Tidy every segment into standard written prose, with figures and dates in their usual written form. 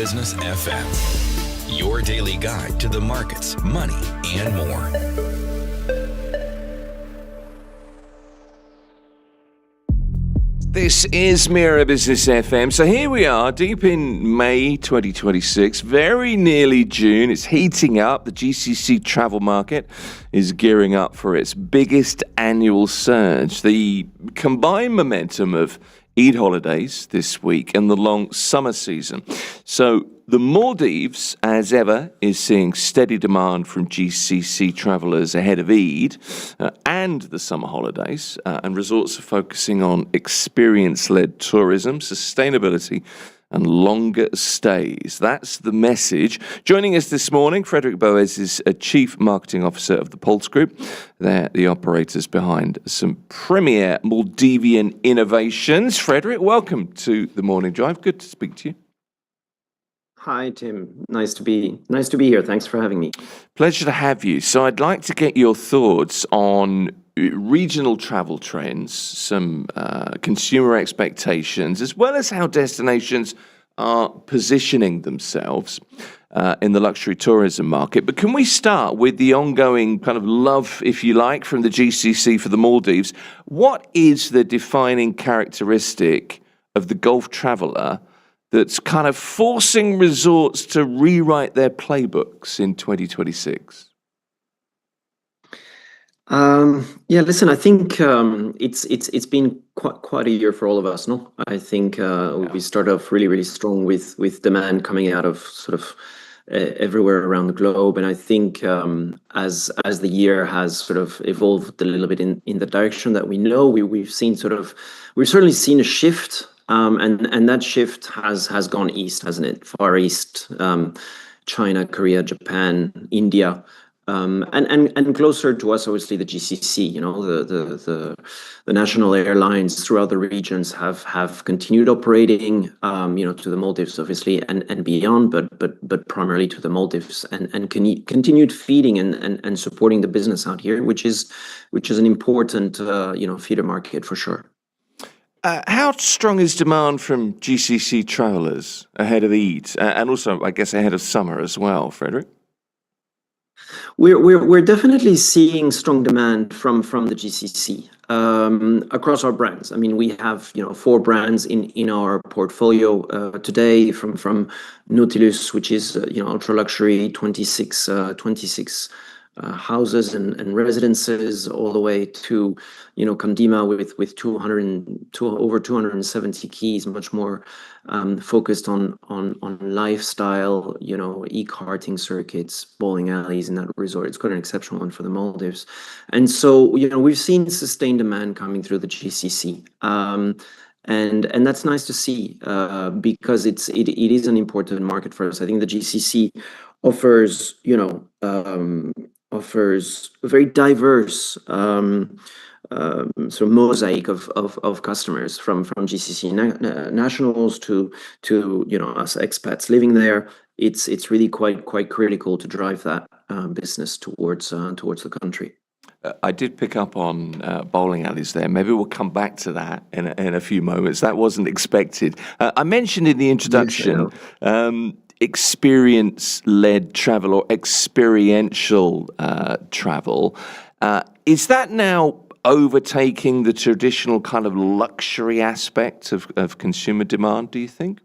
Business FM, your daily guide to the markets, money, and more. This is Mira Business FM. So here we are, deep in May 2026, very nearly June. It's heating up. The GCC travel market is gearing up for its biggest annual surge. The combined momentum of Eid holidays this week and the long summer season. So the Maldives, as ever, is seeing steady demand from GCC travellers ahead of Eid and the summer holidays, and resorts are focusing on experience-led tourism, sustainability, and longer stays. That's the message. Joining us this morning, Frederick Boas is a Chief Marketing Officer of the Pulse Group. They're the operators behind some premier Maldivian innovations. Frederick, welcome to the Morning Drive. Good to speak to you. Hi, Tim. Nice to be here. Thanks for having me. Pleasure to have you. So I'd like to get your thoughts on regional travel trends, some consumer expectations, as well as how destinations are positioning themselves in the luxury tourism market. But can we start with the ongoing kind of love, if you like, from the GCC for the Maldives? What is the defining characteristic of the Gulf traveller that's kind of forcing resorts to rewrite their playbooks in 2026? Listen, I think it's been quite a year for all of us, no? I think we started off really strong with demand coming out of sort of everywhere around the globe, and I think as the year has sort of evolved a little bit in the direction that we know, we've certainly seen a shift, and that shift has gone east, hasn't it? Far East, China, Korea, Japan, India. And closer to us, obviously, the GCC. You know, the national airlines throughout the regions have continued operating. To the Maldives, obviously, and beyond, but primarily to the Maldives, and continued feeding and supporting the business out here, which is an important feeder market for sure. How strong is demand from GCC travellers ahead of Eid, and also, I guess, ahead of summer as well, Frederick? We're definitely seeing strong demand from the GCC across our brands. I mean, we have 4 brands in our portfolio today, from Nautilus, which is ultra luxury, 26 houses and residences, all the way to Condima with over 270 keys, much more focused on lifestyle, e-karting circuits, bowling alleys in that resort. It's got an exceptional one for the Maldives, and so we've seen sustained demand coming through the GCC. And that's nice to see because it is an important market for us. I think the GCC offers a very diverse sort of mosaic of customers, from GCC nationals to us expats living there. It's really quite critical to drive that business towards the country. I did pick up on bowling alleys there. Maybe we'll come back to that in a few moments. That wasn't expected. I mentioned in the introduction experience-led travel or experiential travel. Is that now overtaking the traditional kind of luxury aspect of consumer demand, do you think?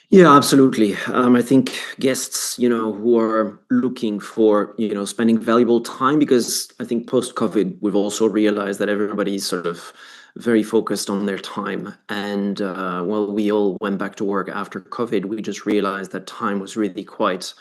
Yeah, absolutely. I think guests, who are looking for, spending valuable time, because I think post-COVID, we've also realized that everybody's sort of very focused on their time. And we all went back to work after COVID, we just realized that time was really quite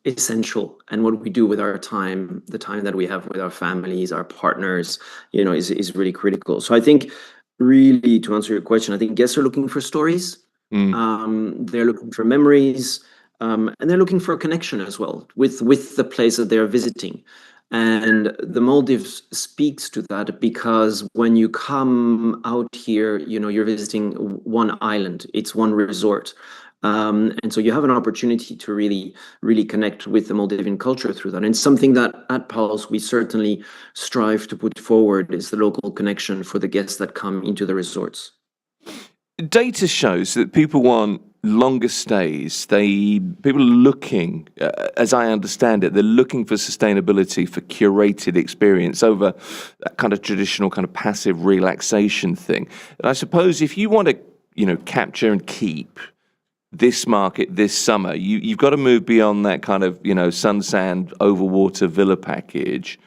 essential. And what we do with our time, the time that we have with our families, our partners, is really critical. So I think, really, to answer your question, I think guests are looking for stories. They're looking for memories, and they're looking for a connection as well with the place that they're visiting. And the Maldives speaks to that, because when you come out here, you're visiting one island, it's one resort. And so you have an opportunity to really connect with the Maldivian culture through that. And something that at Pulse we certainly strive to put forward is the local connection for the guests that come into the resorts. Data shows that people want longer stays. People are looking, as I understand it, they're looking for sustainability, for curated experience over that kind of traditional kind of passive relaxation thing. And I suppose if you want to, capture and keep this market this summer, you've got to move beyond that kind of, sun, sand, over water villa package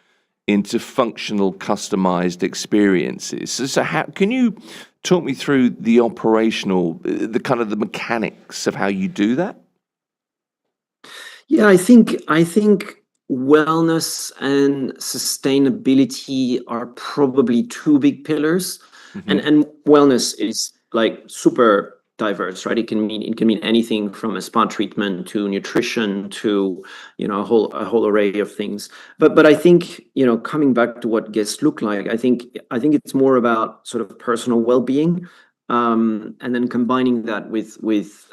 into functional, customized experiences. So how can you talk me through the operational, the kind of the mechanics of how you do that? Yeah, I think wellness and sustainability are probably two big pillars, Hmm. and wellness is like super diverse, right? It can mean anything from a spa treatment to nutrition to a whole array of things. But I think coming back to what guests look like, I think it's more about sort of personal well-being, and then combining that with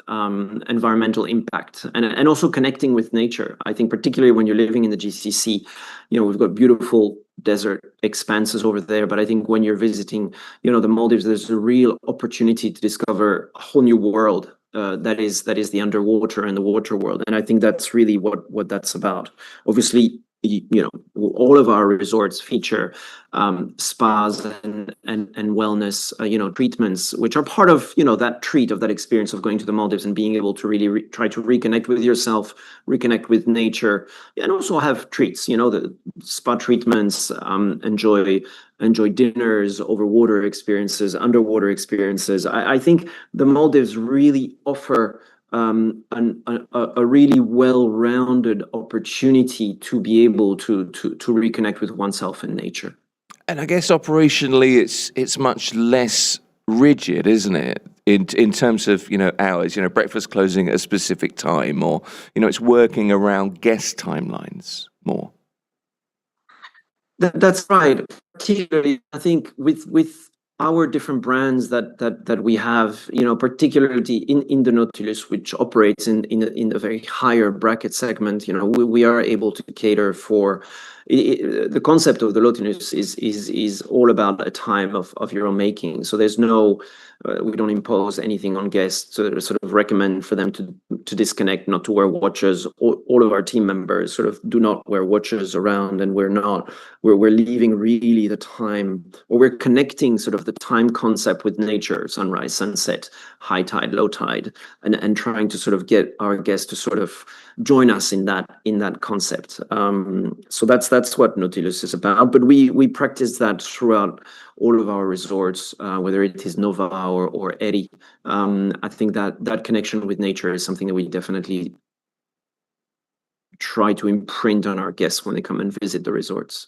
environmental impact, and also connecting with nature. I think particularly when you're living in the GCC, we've got beautiful desert expanses over there, but I think when you're visiting, the Maldives, there's a real opportunity to discover a whole new world. That is the underwater and the water world, and I think that's really what that's about. Obviously, all of our resorts feature spas and wellness treatments, which are part of that experience of going to the Maldives and being able to really try to reconnect with yourself, reconnect with nature, and also have treats. The spa treatments, enjoy dinners, over water experiences, underwater experiences. I think the Maldives really offer a really well-rounded opportunity to be able to reconnect with oneself and nature. And I guess operationally, it's much less rigid, isn't it? In terms of hours, breakfast closing at a specific time, or it's working around guest timelines more. That's right. Particularly, I think with our different brands that we have, particularly in the Nautilus, which operates in a very higher bracket segment, we are able to cater for the concept of the Nautilus is all about a time of your own making. So there's no we don't impose anything on guests to sort of recommend for them to disconnect, not to wear watches. All of our team members sort of do not wear watches around, and we're leaving really the time, or we're connecting sort of the time concept with nature: sunrise, sunset, high tide, low tide, and trying to sort of get our guests to sort of join us in that concept. So that's what Nautilus is about. But we practice that throughout all of our resorts, whether it is Nova or Eri. I think that connection with nature is something that we definitely try to imprint on our guests when they come and visit the resorts.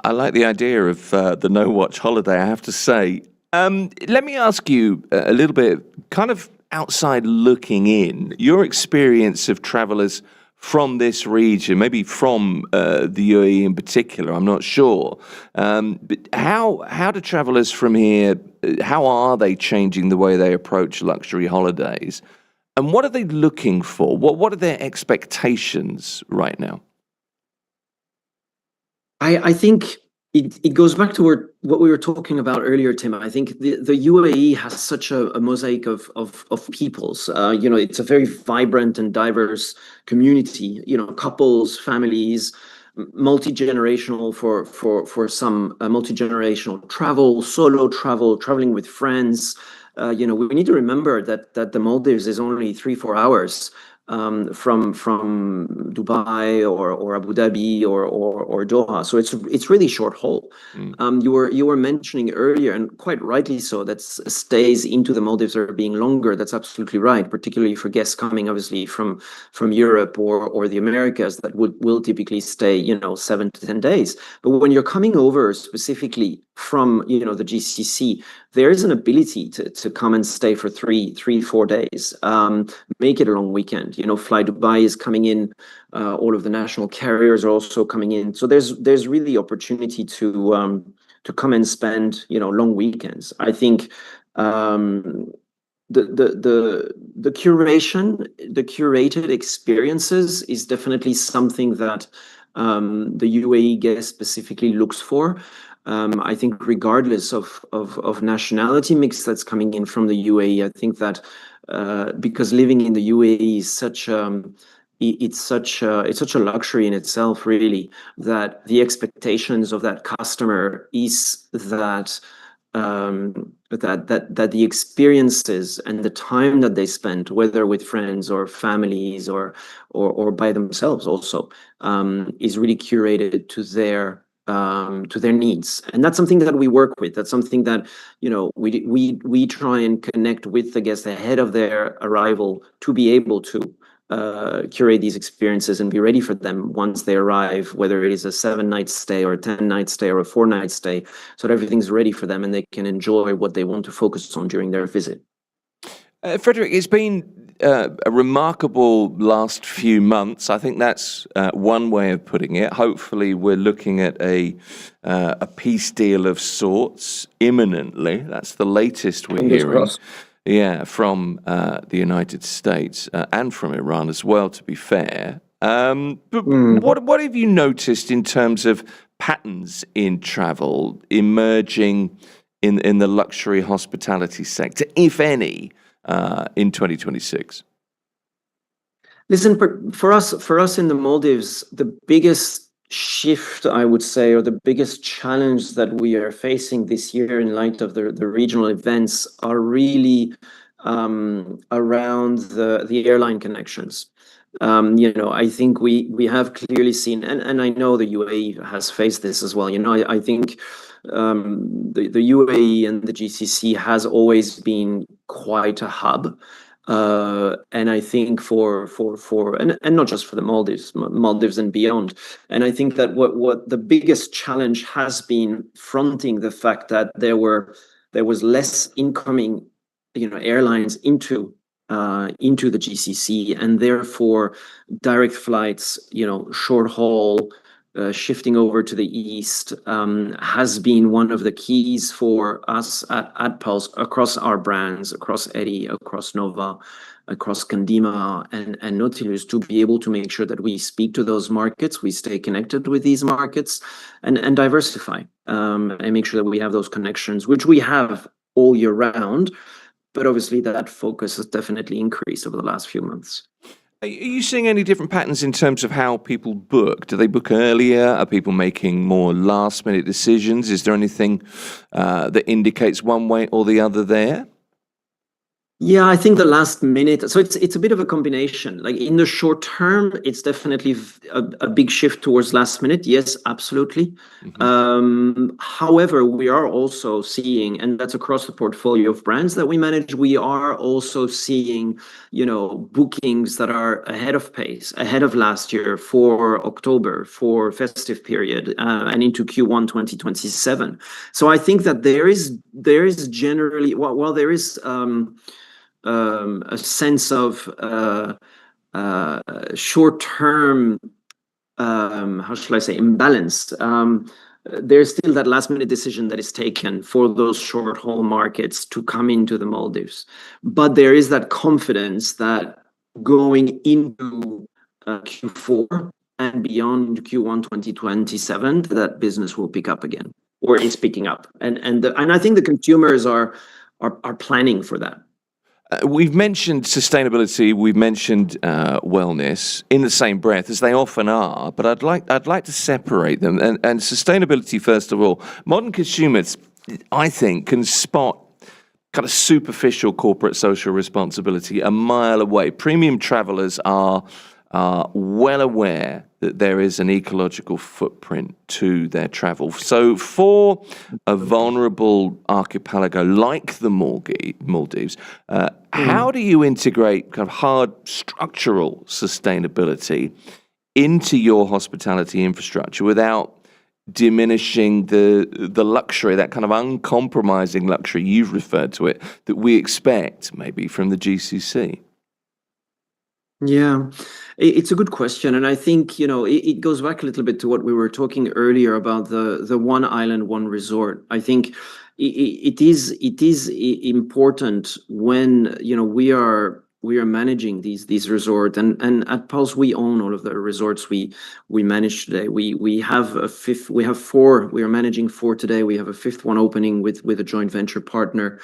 I like the idea of the no watch holiday, I have to say. Let me ask you a little bit, kind of outside looking in, your experience of travelers from this region, maybe from the UAE in particular, I'm not sure. But how do travelers from here, how are they changing the way they approach luxury holidays? And what are they looking for? What are their expectations right now? I think it goes back to what we were talking about earlier, Tim. I think the UAE has such a mosaic of peoples. It's a very vibrant and diverse community. Couples, families, multi-generational for some, multi-generational travel, solo travel, traveling with friends. We need to remember that the Maldives is only 3-4 hours from Dubai or Abu Dhabi or Doha, so it's really short haul. Mm. You were mentioning earlier, and quite rightly so, that stays into the Maldives are being longer. That's absolutely right, particularly for guests coming obviously from Europe or the Americas that will typically stay 7 to 10 days. But when you're coming over specifically from the GCC, there is an ability to come and stay for 3-4 days. Make it a long weekend. Fly Dubai is coming in. All of the national carriers are also coming in. So there's really opportunity to come and spend long weekends. I think the curation, the curated experiences is definitely something that the UAE guest specifically looks for. I think regardless of nationality mix that's coming in from the UAE, I think that because living in the UAE is it's such a luxury in itself, really, that the expectations of that customer is that that the experiences and the time that they spend, whether with friends or families or by themselves also, is really curated to their needs. And that's something that we work with. That's something that, we try and connect with the guests ahead of their arrival to be able to curate these experiences and be ready for them once they arrive, whether it is a 7-night stay or a 10-night stay or a 4-night stay, so that everything's ready for them and they can enjoy what they want to focus on during their visit. Frederick, it's been a remarkable last few months. I think that's one way of putting it. Hopefully, we're looking at a peace deal of sorts imminently. That's the latest we're Fingers hearing. crossed. Yeah, from the United States and from Iran as well, to be fair. But what have you noticed in terms of patterns in travel emerging in the luxury hospitality sector, if any, in 2026? Listen, for us in the Maldives, the biggest shift, I would say, or the biggest challenge that we are facing this year in light of the regional events are really around the airline connections. I think we have clearly seen, and I know the UAE has faced this as well. I think the UAE and the GCC has always been quite a hub. And I think for and not just for the Maldives and beyond. And I think that what the biggest challenge has been fronting the fact that there was less incoming, airlines into the GCC, and therefore direct flights, short haul, shifting over to the east, has been one of the keys for us at Pulse, across our brands, across Eddie, across Nova, across Candima and Nautilus, to be able to make sure that we speak to those markets, we stay connected with these markets, and diversify, and make sure that we have those connections, which we have all year round. But obviously that focus has definitely increased over the last few months. Are you seeing any different patterns in terms of how people book? Do they book earlier? Are people making more last-minute decisions? Is there anything that indicates one way or the other there? Yeah, I think the last minute. So it's a bit of a combination. Like in the short term, it's definitely a big shift towards last minute. Yes, absolutely. However, we are also seeing, and that's across the portfolio of brands that we manage, we are also seeing, bookings that are ahead of pace, ahead of last year for October, for festive period, and into Q1 2027. So I think that there is generally, while there is a sense of short-term, how shall I say, imbalance. There's still that last-minute decision that is taken for those short-haul markets to come into the Maldives. But there is that confidence that going into Q4 and beyond Q1 2027, that business will pick up again, or is picking up. And I think the consumers are planning for that. We've mentioned sustainability, we've mentioned wellness in the same breath, as they often are, but I'd like to separate them. And sustainability, first of all, modern consumers, I think, can spot kind of superficial corporate social responsibility a mile away. Premium travelers are well aware that there is an ecological footprint to their travel. So for a vulnerable archipelago like the Maldives, how do you integrate kind of hard structural sustainability into your hospitality infrastructure without diminishing the luxury, that kind of uncompromising luxury, you've referred to it, that we expect maybe from the GCC? Yeah, it's a good question. And I think, it goes back a little bit to what we were talking earlier about the one island, one resort. I think it is important when, we are managing these resorts, and at Pulse we own all of the resorts we manage today. We have four. We are managing four today. We have a fifth one opening with a joint venture partner.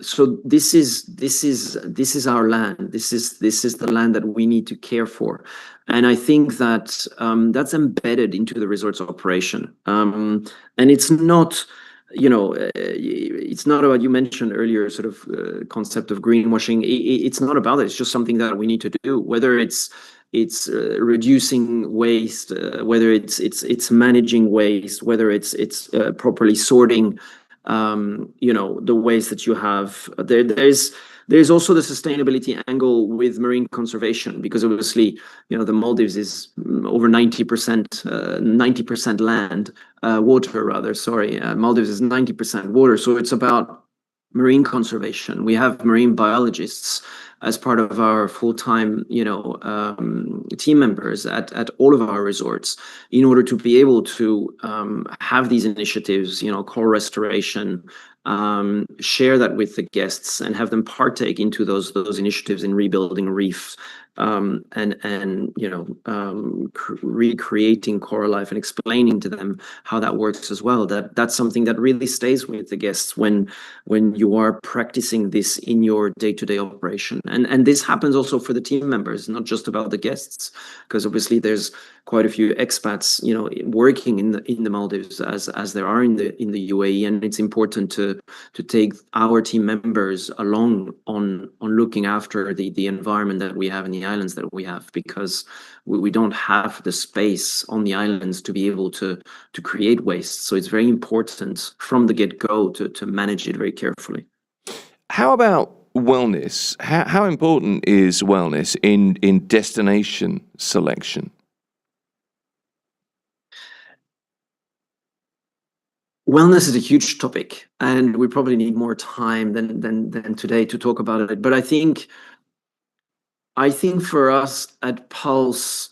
So this is our land. This is the land that we need to care for, and I think that that's embedded into the resort's operation. And it's not, it's not about, you mentioned earlier, sort of concept of greenwashing. It's not about it. It's just something that we need to do, whether it's reducing waste, whether it's managing waste, whether it's properly sorting, the waste that you have. There's also the sustainability angle with marine conservation, because obviously, the Maldives is over 90% land, water rather, sorry. Maldives is 90% water. So it's about marine conservation. We have marine biologists as part of our full-time, team members at all of our resorts, in order to be able to have these initiatives, coral restoration, share that with the guests and have them partake into those initiatives in rebuilding reefs, and recreating coral life, and explaining to them how that works as well. That's something that really stays with the guests when you are practicing this in your day-to-day operation. And this happens also for the team members, not just about the guests, because obviously there's quite a few expats, working in the Maldives, as there are in the UAE, and it's important to take our team members along on looking after the environment that we have in the islands that we have, because we don't have the space on the islands to be able to create waste. So it's very important from the get-go to manage it very carefully. How about wellness? How important is wellness in destination selection? Wellness is a huge topic, and we probably need more time than today to talk about it. But I think for us at Pulse,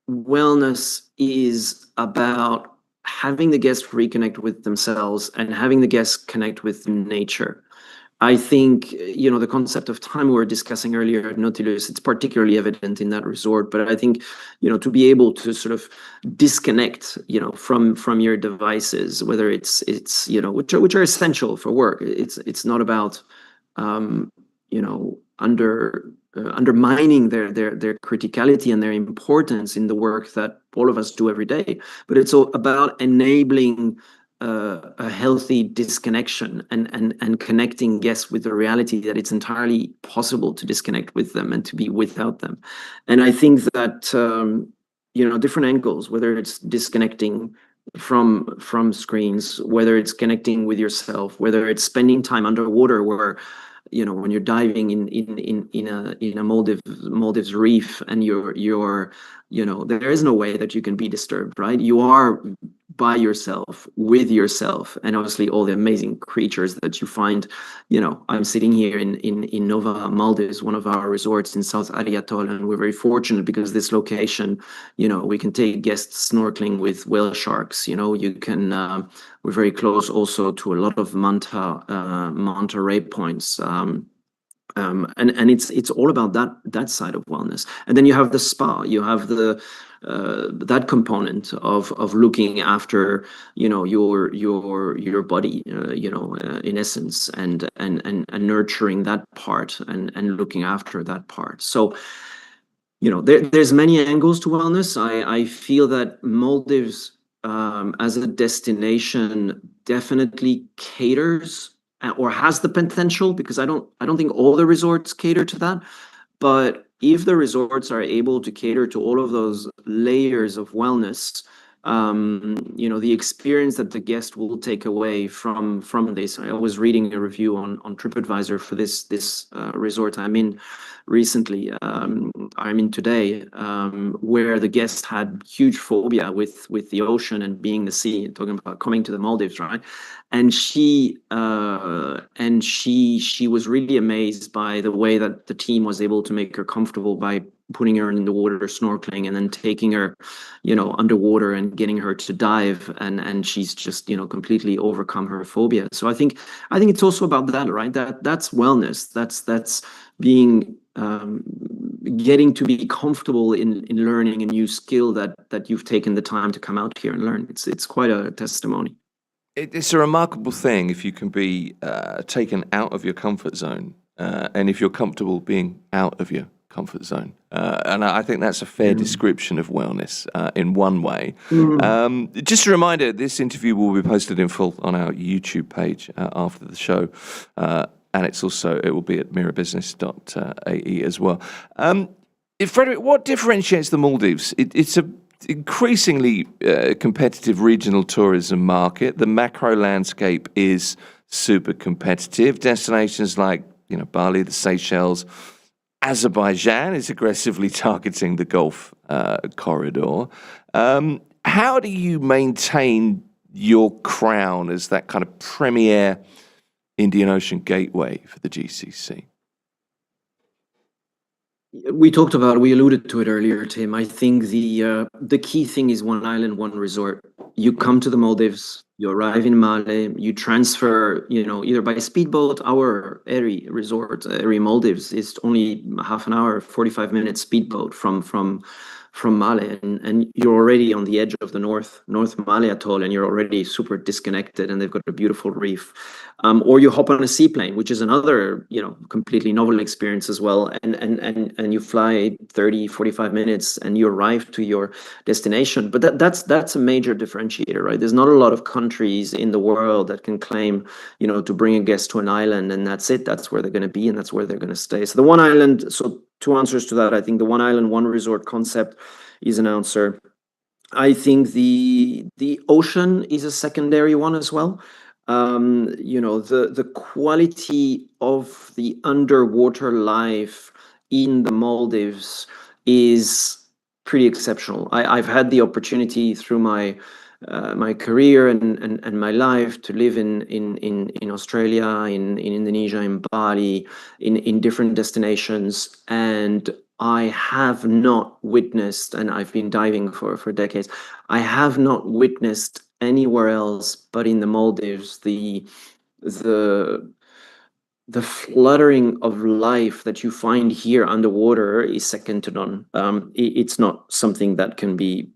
wellness is about having the guests reconnect with themselves and having the guests connect with nature. I think, the concept of time we were discussing earlier at Nautilus, it's particularly evident in that resort. But I think, to be able to sort of disconnect, from your devices, whether it's which are essential for work. It's not about, undermining their criticality and their importance in the work that all of us do every day, but it's all about enabling a healthy disconnection and connecting guests with the reality that it's entirely possible to disconnect with them and to be without them. And I think that different angles, whether it's disconnecting from screens, whether it's connecting with yourself, whether it's spending time underwater, where when you're diving in a Maldives reef, and you're there is no way that you can be disturbed, right? You are by yourself, with yourself, and obviously all the amazing creatures that you find. I'm sitting here in Nova, Maldives, one of our resorts in South Ali Atoll, and we're very fortunate because this location, we can take guests snorkeling with whale sharks. You can, we're very close also to a lot of manta ray points. And it's all about that side of wellness. And then you have the spa, you have that component of looking after your body, in essence, and nurturing that part and looking after that part. So there's many angles to wellness. I feel that Maldives, as a destination, definitely caters or has the potential, because I don't think all the resorts cater to that. But if the resorts are able to cater to all of those layers of wellness, the experience that the guest will take away from this. I was reading a review on TripAdvisor for this resort I'm in recently. I'm in today, where the guest had huge phobia with the ocean and being the sea, talking about coming to the Maldives, right? And she was really amazed by the way that the team was able to make her comfortable by putting her in the water snorkeling, and then taking her underwater and getting her to dive, and she's just completely overcome her phobia. So I think it's also about that, right? That's wellness. That's being getting to be comfortable in learning a new skill that you've taken the time to come out here and learn. It's quite a testimony. It's a remarkable thing if you can be taken out of your comfort zone, and if you're comfortable being out of your comfort zone. And I think that's a fair description of wellness in one way. Just a reminder, this interview will be posted in full on our YouTube page after the show. And it will be at mirabusiness.ae as well. Frederick, what differentiates the Maldives? It's a increasingly competitive regional tourism market. The macro landscape is super competitive. Destinations like Bali, the Seychelles, Azerbaijan is aggressively targeting the Gulf corridor. How do you maintain your crown as that kind of premier Indian Ocean gateway for the GCC? We alluded to it earlier, Tim. I think the key thing is one island, one resort. You come to the Maldives, you arrive in Male, you transfer, either by speedboat. Our Eri resort, Eri Maldives, is only half an hour, 45 minutes speedboat from Male, and you're already on the edge of the North Male Atoll, and you're already super disconnected, and they've got a beautiful reef. Or you hop on a seaplane, which is another, completely novel experience as well, and you fly 30, 45 minutes, and you arrive to your destination. But that's a major differentiator, right? There's not a lot of countries in the world that can claim, to bring a guest to an island, and that's it. That's where they're going to be, and that's where they're going to stay. So the one island. So two answers to that. I think the one island, one resort concept is an answer. I think the ocean is a secondary one as well. The quality of the underwater life in the Maldives is pretty exceptional. I've had the opportunity through my career and my life to live in Australia, in Indonesia, in Bali, in different destinations, and I have not witnessed, and I've been diving for decades, I have not witnessed anywhere else but in the Maldives the fluttering of life that you find here underwater is second to none. It's not something that can be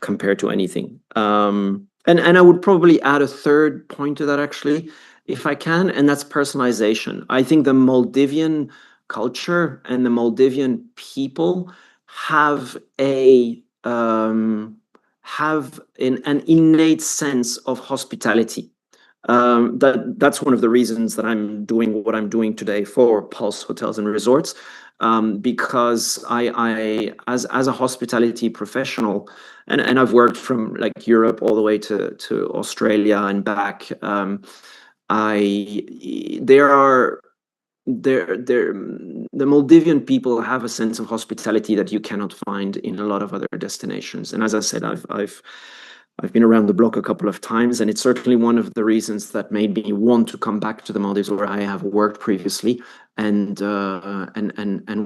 compared to anything. And I would probably add a third point to that, actually, if I can, and that's personalization. I think the Maldivian culture and the Maldivian people have an innate sense of hospitality. That's one of the reasons that I'm doing what I'm doing today for Pulse Hotels and Resorts, because I as a hospitality professional, and I've worked from like Europe all the way to Australia and back. The Maldivian people have a sense of hospitality that you cannot find in a lot of other destinations. And as I said, I've been around the block a couple of times, and it's certainly one of the reasons that made me want to come back to the Maldives, where I have worked previously, and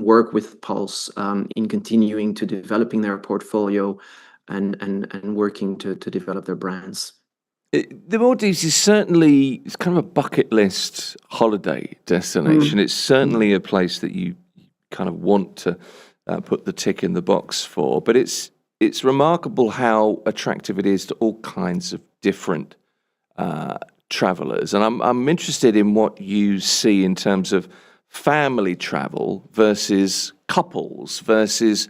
work with Pulse in continuing to developing their portfolio and working to develop their brands. The Maldives is certainly, it's kind of a bucket list holiday destination. It's certainly a place that you kind of want to put the tick in the box for, but it's remarkable how attractive it is to all kinds of different travelers. And I'm interested in what you see in terms of family travel versus couples versus,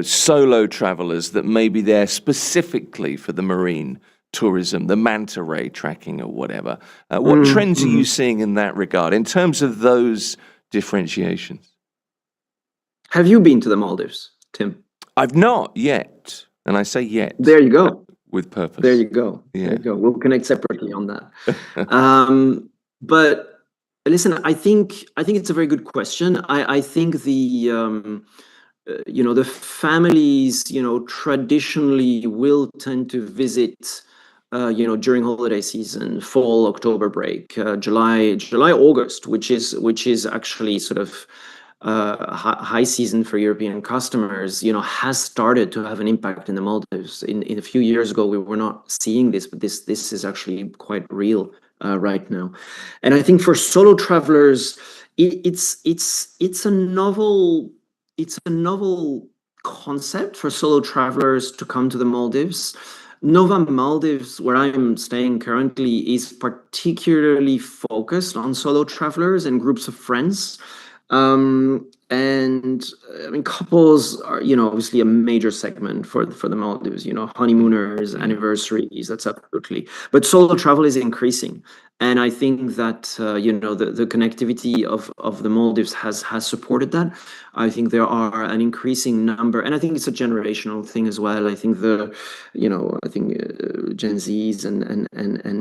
solo travelers that may be there specifically for the marine tourism, the manta ray tracking or whatever. What trends are you seeing in that regard in terms of those differentiations? Have you been to the Maldives, Tim? I've not yet, and I say yet. There you go. With purpose. There you go. Yeah. There you go. We'll connect separately on that. But listen, I think it's a very good question. I think the families, traditionally will tend to visit, during holiday season, fall, October break, July, August, which is actually sort of high season for European customers, has started to have an impact in the Maldives. In a few years ago, we were not seeing this, but this is actually quite real right now. And I think for solo travelers, it's a novel concept for solo travelers to come to the Maldives. Nova Maldives, where I'm staying currently, is particularly focused on solo travelers and groups of friends. And I mean, couples are, obviously a major segment for the Maldives, honeymooners, anniversaries, that's absolutely. But solo travel is increasing. And I think that, the connectivity of the Maldives has supported that. I think there are an increasing number, and I think it's a generational thing as well. I think Gen Zs and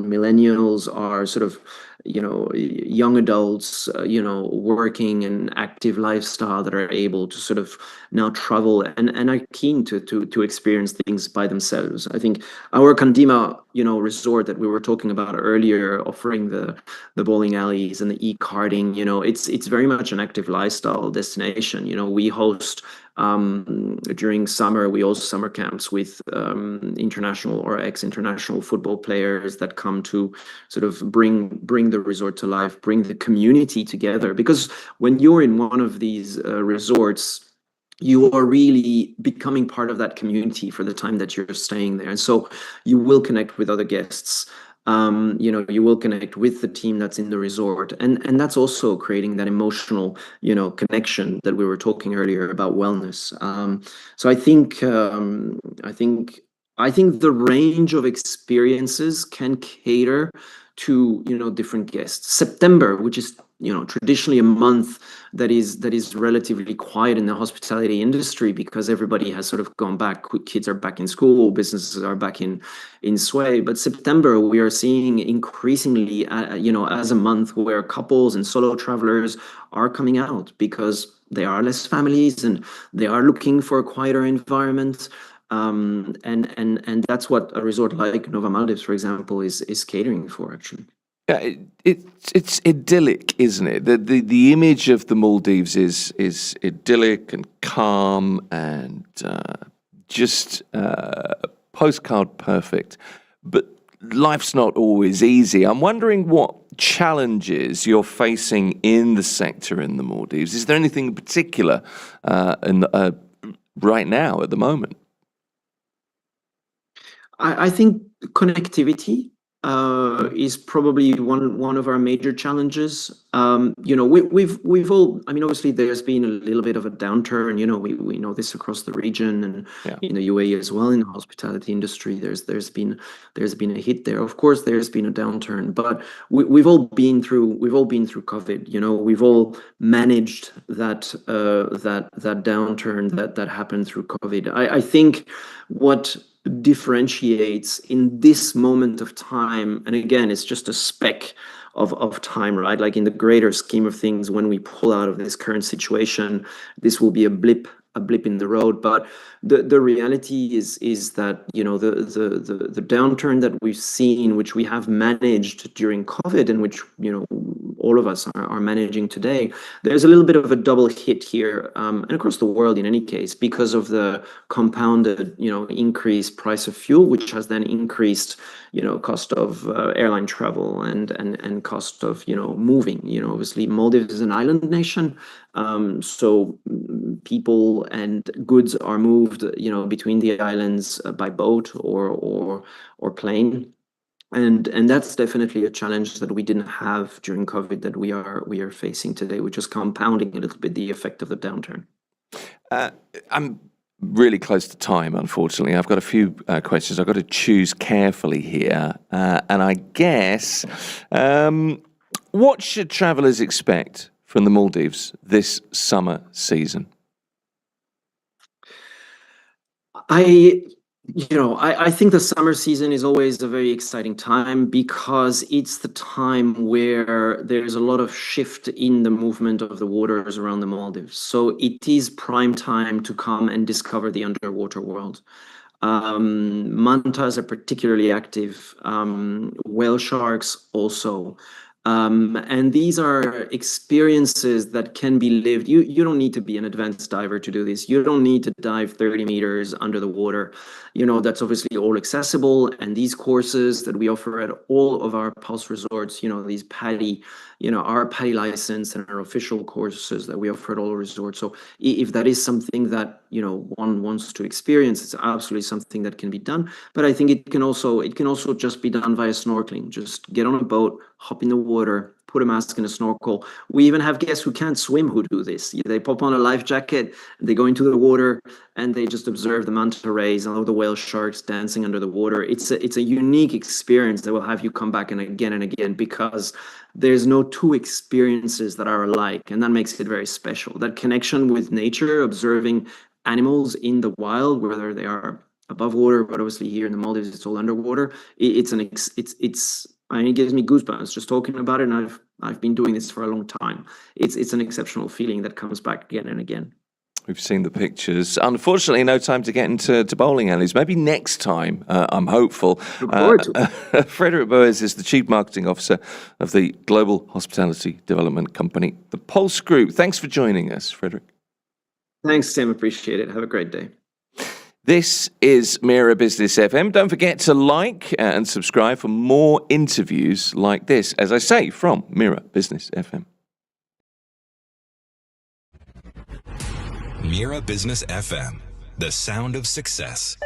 millennials are sort of, young adults, working an active lifestyle that are able to sort of now travel and are keen to experience things by themselves. I think our Kandima, resort that we were talking about earlier, offering the bowling alleys and the e-karting, it's very much an active lifestyle destination. We host during summer, we host summer camps with international or ex-international football players that come to sort of bring the resort to life, bring the community together. Because when you're in one of these resorts, you are really becoming part of that community for the time that you're staying there. And so you will connect with other guests. You will connect with the team that's in the resort, and that's also creating that emotional, connection that we were talking earlier about wellness. So I think the range of experiences can cater to different guests. September, which is traditionally a month that is relatively quiet in the hospitality industry because everybody has sort of gone back. Kids are back in school, businesses are back in sway. But September, we are seeing increasingly, as a month where couples and solo travelers are coming out because there are less families and they are looking for a quieter environment. And that's what a resort like Nova Maldives, for example, is catering for, actually. Yeah, it's idyllic, isn't it? The image of the Maldives is idyllic and calm and just postcard perfect. But life's not always easy. I'm wondering what challenges you're facing in the sector in the Maldives. Is there anything in particular right now at the moment? I think connectivity is probably one of our major challenges. We've all. I mean, obviously, there's been a little bit of a downturn. We know this across the region and in the UAE as well in the hospitality industry. There's been a hit there. Of course, there's been a downturn, but we've all been through COVID. We've all managed that downturn that happened through COVID. I think what differentiates in this moment of time, and again, it's just a speck of time, right? Like in the greater scheme of things, when we pull out of this current situation, this will be a blip in the road. But the reality is that the downturn that we've seen, which we have managed during COVID, and which all of us are managing today, there's a little bit of a double hit here, and across the world in any case, because of the compounded increased price of fuel, which has then increased cost of airline travel and cost of moving. Obviously Maldives is an island nation, so people and goods are moved between the islands by boat or plane. And that's definitely a challenge that we didn't have during COVID that we are facing today, which is compounding a little bit the effect of the downturn. I'm really close to time, unfortunately. I've got a few questions. I've got to choose carefully here. And I guess, what should travelers expect from the Maldives this summer season? I think the summer season is always a very exciting time because it's the time where there's a lot of shift in the movement of the waters around the Maldives. So it is prime time to come and discover the underwater world. Mantas are particularly active, whale sharks also. And these are experiences that can be lived. You don't need to be an advanced diver to do this. You don't need to dive 30 meters under the water. That's obviously all accessible. And these courses that we offer at all of our Pulse resorts, these PADI, our PADI license and our official courses that we offer at all resorts. So if that is something that, one wants to experience, it's absolutely something that can be done. But I think it can also just be done via snorkeling. Just get on a boat, hop in the water, put a mask and a snorkel. We even have guests who can't swim who do this. They pop on a life jacket, they go into the water, and they just observe the manta rays and all the whale sharks dancing under the water. It's a unique experience that will have you come back and again, because there's no two experiences that are alike, and that makes it very special. That connection with nature, observing animals in the wild, whether they are above water, but obviously here in the Maldives, it's all underwater. It gives me goosebumps just talking about it, and I've been doing this for a long time. It's an exceptional feeling that comes back again and again. We've seen the pictures. Unfortunately, no time to get into bowling alleys. Maybe next time, I'm hopeful. Look forward to it. Frederick Boas is the Chief Marketing Officer of the Global Hospitality Development Company, the Pulse Group. Thanks for joining us, Frederick. Thanks, Tim. Appreciate it. Have a great day. This is Mira Business FM. Don't forget to like and subscribe for more interviews like this, as I say, from Mira Business FM. Mira Business FM, the sound of success.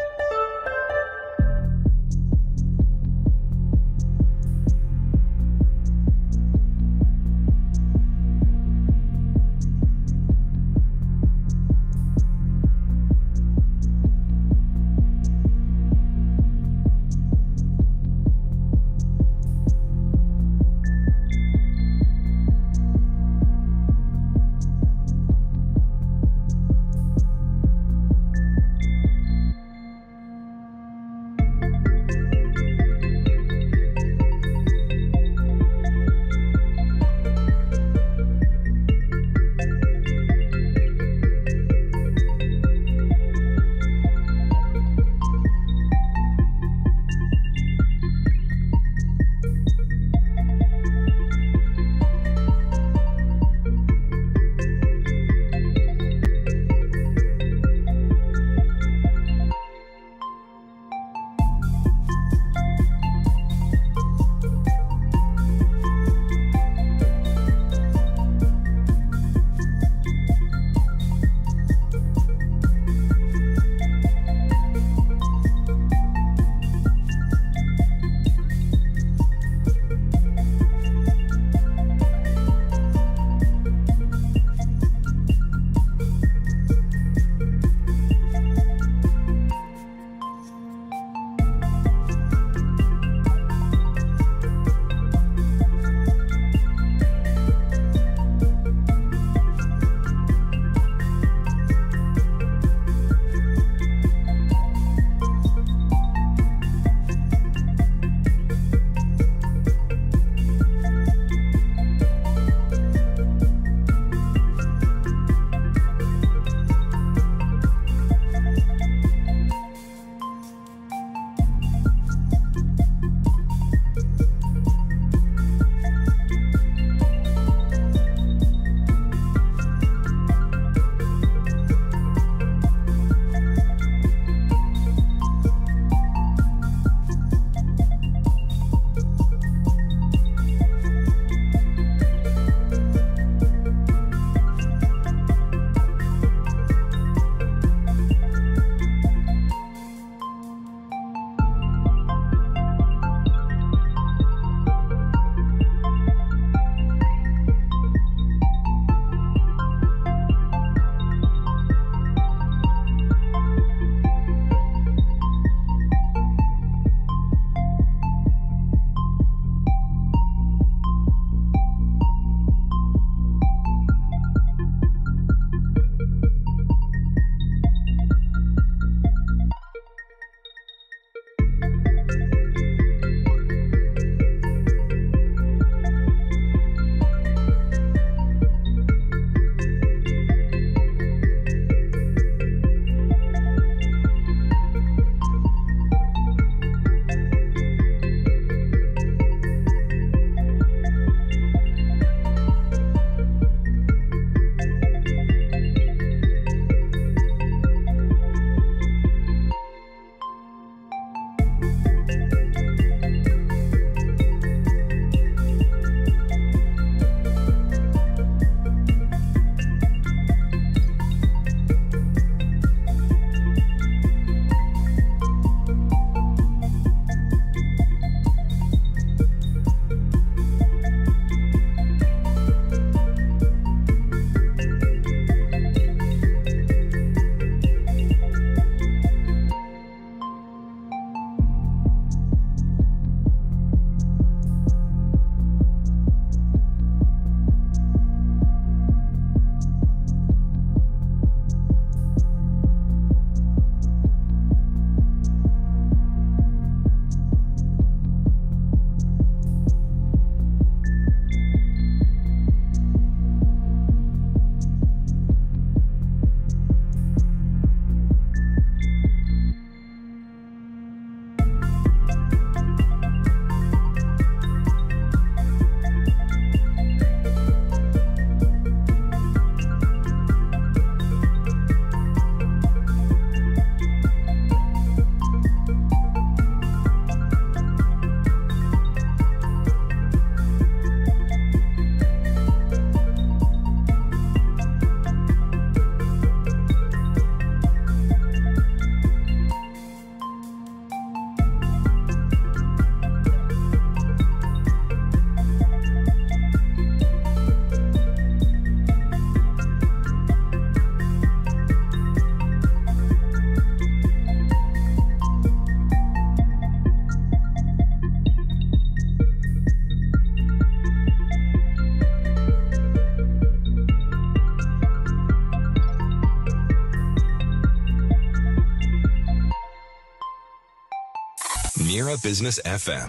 Mira Business FM.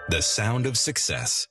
The sound of success.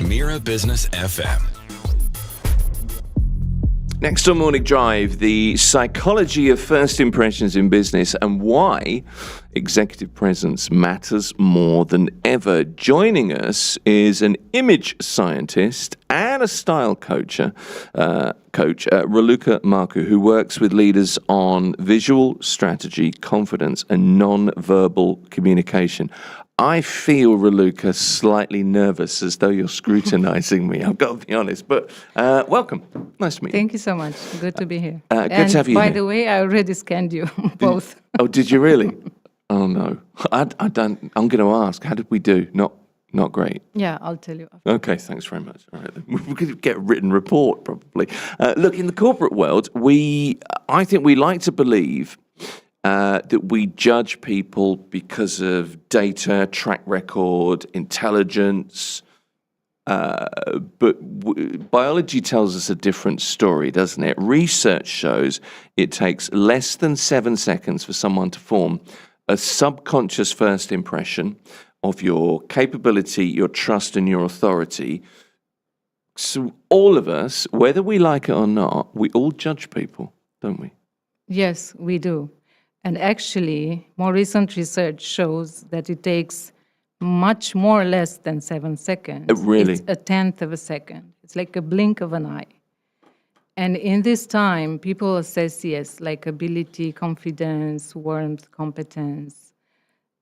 Mira Business FM. Next on Morning Drive, the psychology of first impressions in business and why executive presence matters more than ever. Joining us is an image scientist and a style coach, Raluca Marcu, who works with leaders on visual strategy, confidence, and non-verbal communication. I feel, Raluca, slightly nervous, as though you're scrutinizing me. I've got to be honest. But welcome. Nice to meet you. Thank you so much. Good to be here. Good to have you by here. the way, I already scanned you both. Oh, did you really? Oh, no. I don't. I'm going to ask, how did we do? Not great. Yeah, I'll tell you. Okay, thanks very much. All right, then. We're going to get a written report, probably. Look, in the corporate world, I think we like to believe that we judge people because of data, track record, intelligence. But biology tells us a different story, doesn't it? Research shows it takes less than 7 seconds for someone to form a subconscious first impression of your capability, your trust, and your authority. So all of us, whether we like it or not, we all judge people, don't we? Yes, we do. And actually, more recent research shows that it takes much more less than 7 seconds. Really? It's a tenth of a second. It's like a blink of an eye. And in this time, people assess, yes, like ability, confidence, warmth, competence.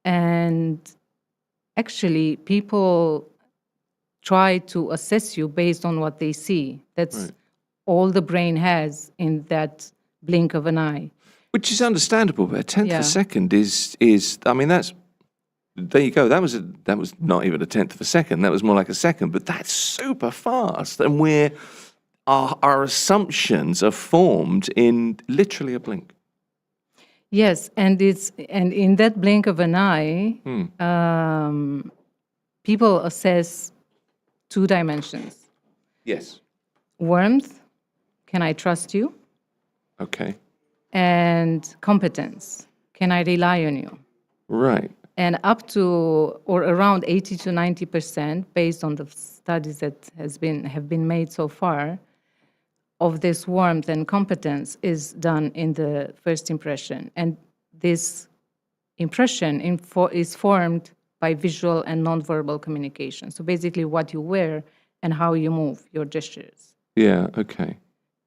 And actually, people try to assess you based on what they see. That's all the brain has in that blink of an eye. Which is understandable, but a tenth of a second is. I mean, that's. There you go. That was not even a tenth of a second. That was more like a second. But that's super fast, and our assumptions are formed in literally a blink. Yes, and in that blink of an eye, people assess 2 dimensions. Yes. Warmth, can I trust you? Okay. And competence, can I rely on you? Right. And up to or around 80 to 90%, based on the studies that have been made so far, of this warmth and competence is done in the first impression. And this impression is formed by visual and nonverbal communication. So basically what you wear and how you move, your gestures. Yeah, okay.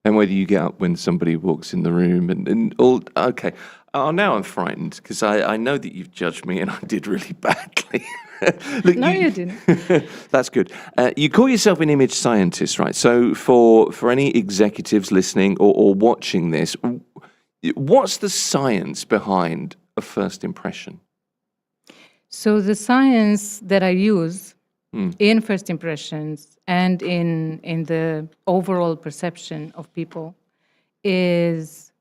And whether you get up when somebody walks in the room and all, okay. Oh, now I'm frightened because I know that you've judged me and I did really badly. Look, No, you didn't. That's good. You call yourself an image scientist, right? So for any executives listening or watching this, what's the science behind a first impression? So the science that I use in first impressions and in the overall perception of people is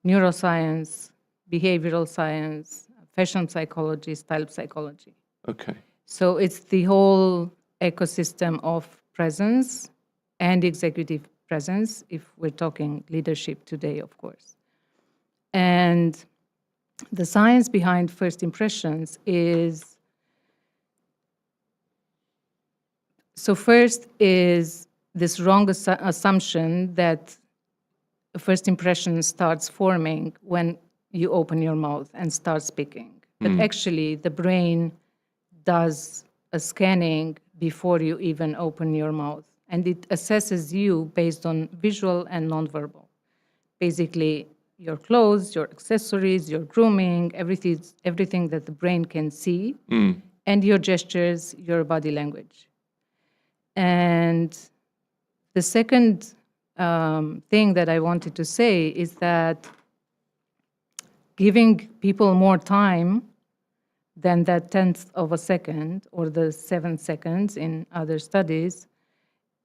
neuroscience, behavioral science, fashion psychology, style psychology. Okay. So it's the whole ecosystem of presence and executive presence, if we're talking leadership today, of course. And the science behind first impressions is, so first is this wrong assumption that a first impression starts forming when you open your mouth and start speaking. But actually, the brain does a scanning before you even open your mouth. And it assesses you based on visual and nonverbal. Basically, your clothes, your accessories, your grooming, everything that the brain can see, and your gestures, your body language. And the second thing that I wanted to say is that giving people more time than that tenth of a second or the 7 seconds in other studies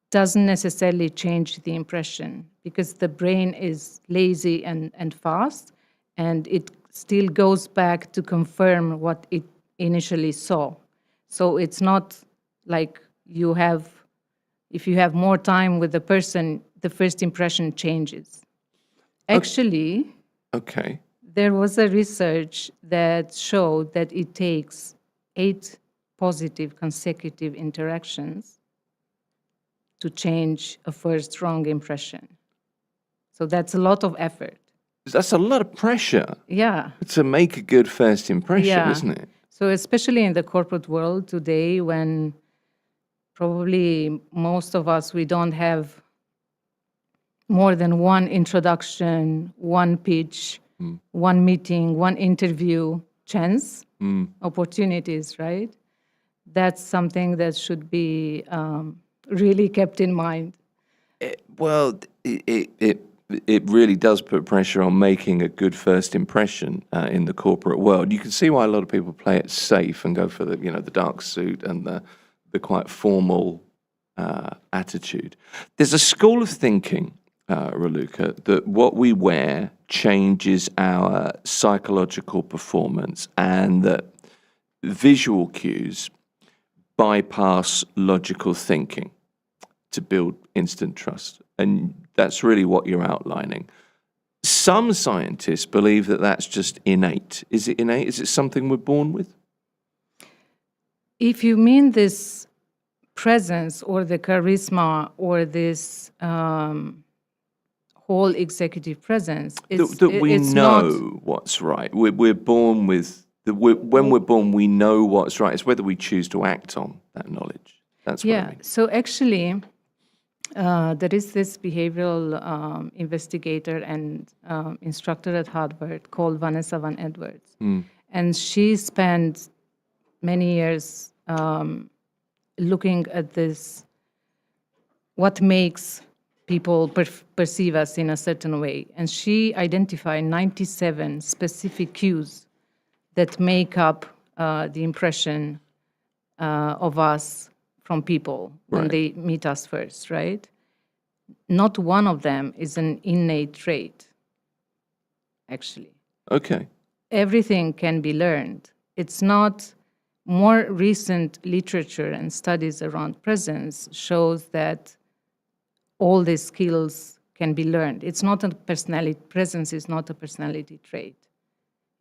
doesn't necessarily change the impression because the brain is lazy and fast, and it still goes back to confirm what it initially saw. So it's not like if you have more time with the person, the first impression changes. Actually, there was a research that showed that it takes 8 positive consecutive interactions to change a first wrong impression. So that's a lot of effort. That's a lot of pressure Yeah. to make a good first impression, Yeah. isn't it? So especially in the corporate world today, when probably most of us, we don't have more than one introduction, one pitch, one meeting, one interview chance, opportunities, right? That's something that should be really kept in mind. Well, it really does put pressure on making a good first impression in the corporate world. You can see why a lot of people play it safe and go for the dark suit and the quite formal attitude. There's a school of thinking, Raluca, that what we wear changes our psychological performance, and that visual cues bypass logical thinking to build instant trust. And that's really what you're outlining. Some scientists believe that that's just innate. Is it innate? Is it something we're born with? If you mean this presence or the charisma or this whole executive presence, That we know what's right. We're born with, when we're born, we know what's right. It's whether we choose to act on that knowledge. That's what I mean. So actually, there is this behavioral investigator and instructor at Harvard called Vanessa Van Edwards. And she spent many years looking at this, what makes people perceive us in a certain way. And she identified 97 specific cues that make up the impression of us from people when they meet us first, right? Not one of them is an innate trait, actually. Okay. Everything can be learned. It's not. More recent literature and studies around presence shows that all these skills can be learned. It's not a personality. Presence is not a personality trait.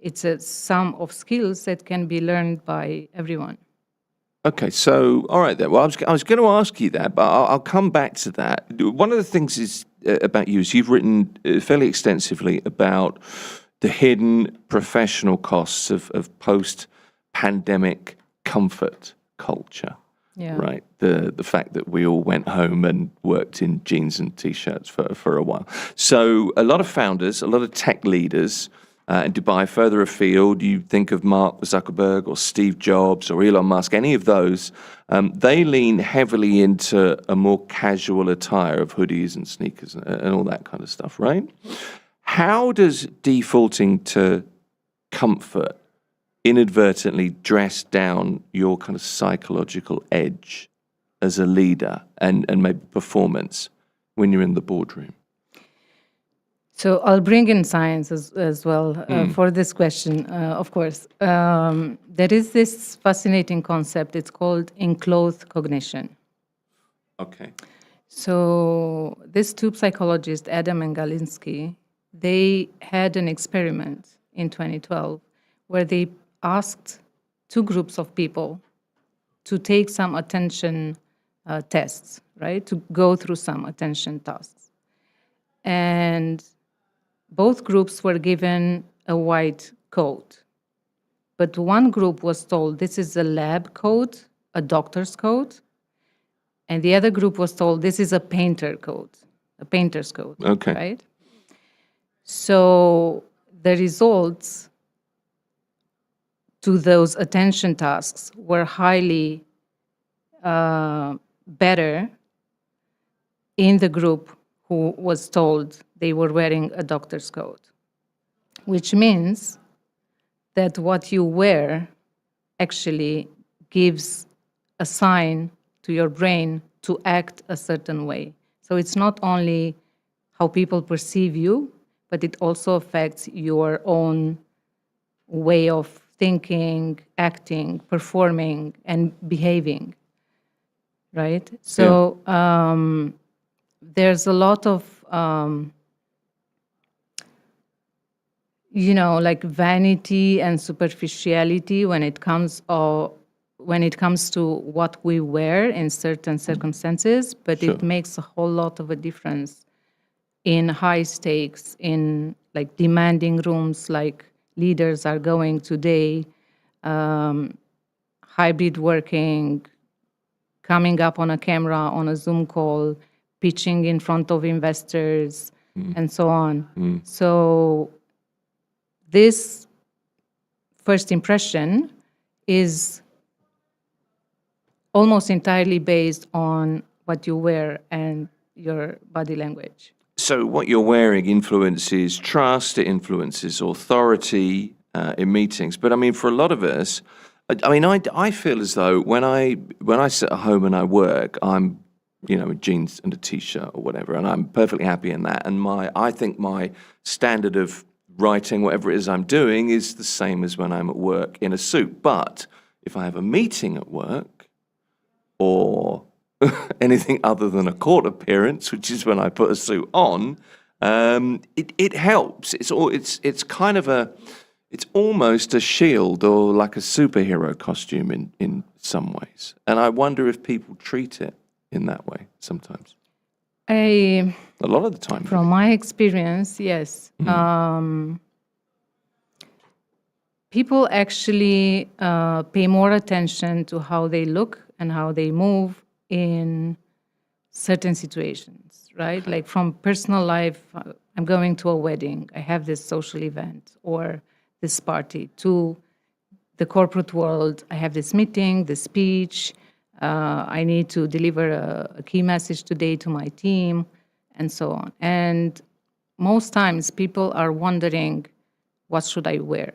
It's a sum of skills that can be learned by everyone. Okay, so all right then. Well, I was going to ask you that, but I'll come back to that. One of the things is about you is you've written fairly extensively about the hidden professional costs of post-pandemic comfort culture. Yeah. Right. The fact that we all went home and worked in jeans and t-shirts for a while. So a lot of founders, a lot of tech leaders. In Dubai, further afield, you think of Mark Zuckerberg or Steve Jobs or Elon Musk, any of those, they lean heavily into a more casual attire of hoodies and sneakers and all that kind of stuff, right? How does defaulting to comfort inadvertently dress down your kind of psychological edge as a leader and maybe performance when you're in the boardroom? So I'll bring in science as well for this question, of course. There is this fascinating concept. It's called enclosed cognition. Okay. So these two psychologists, Adam and Galinsky, they had an experiment in 2012 where they asked two groups of people to take some attention tests, right? To go through some attention tasks. And both groups were given a white coat, but one group was told this is a lab coat, a doctor's coat, and the other group was told this is a painter's coat. Okay. Right? So the results to those attention tasks were highly better in the group who was told they were wearing a doctor's coat, which means that what you wear actually gives a sign to your brain to act a certain way. So it's not only how people perceive you, but it also affects your own way of thinking, acting, performing, and behaving, right? So there's a lot of, like vanity and superficiality when it comes when it comes to what we wear in certain circumstances, but Sure. it makes a whole lot of a difference in high stakes, in like demanding rooms like leaders are going today, hybrid working, coming up on a camera, on a Zoom call, pitching in front of investors, and so on. So this first impression is almost entirely based on what you wear and your body language. So what you're wearing influences trust, it influences authority in meetings. But I mean, for a lot of us, I feel as though when I sit at home and I work, I'm, in jeans and a t-shirt or whatever, and I'm perfectly happy in that. And I think my standard of writing, whatever it is I'm doing, is the same as when I'm at work in a suit. But if I have a meeting at work, or anything other than a court appearance, which is when I put a suit on, it helps. It's kind of it's almost a shield or like a superhero costume in some ways. And I wonder if people treat it in that way sometimes. A lot of the time. From my experience, yes. People actually pay more attention to how they look and how they move in certain situations, right? Okay. Like from personal life, I'm going to a wedding, I have this social event or this party, to the corporate world, I have this meeting, this speech, I need to deliver a key message today to my team, and so on. And most times people are wondering, what should I wear?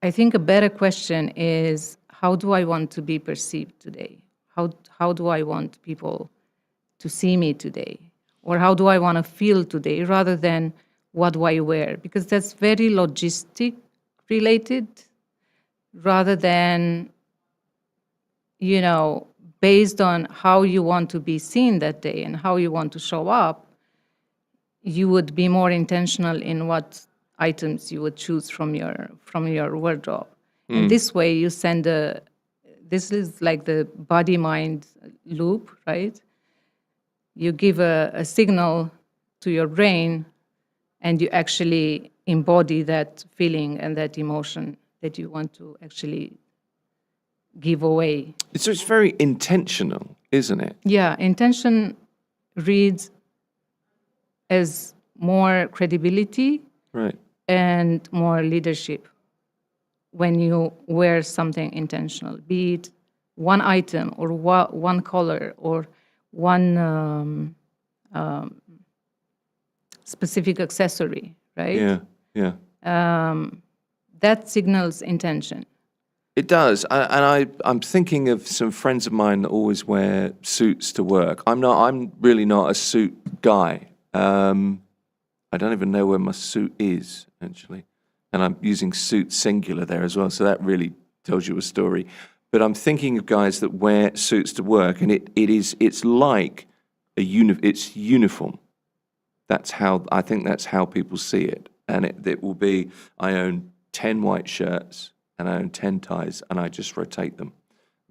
I think a better question is, how do I want to be perceived today? How do I want people to see me today? Or how do I want to feel today, rather than what do I wear? Because that's very logistic related, rather than, based on how you want to be seen that day and how you want to show up, you would be more intentional in what items you would choose from your wardrobe. And this way you send this is like the body-mind loop, right? You give a signal to your brain, and you actually embody that feeling and that emotion that you want to actually give away. So it's very intentional, isn't it? Yeah, intention reads as more credibility, right, and more leadership when you wear something intentional, be it one item or one color or one specific accessory, right? Yeah. That signals intention. It does, I'm thinking of some friends of mine that always wear suits to work. I'm really not a suit guy. I don't even know where my suit is, actually. And I'm using suit singular there as well, so that really tells you a story. But I'm thinking of guys that wear suits to work, and it's like it's uniform. I think that's how people see it. And it will be, I own 10 white shirts and I own 10 ties, and I just rotate them.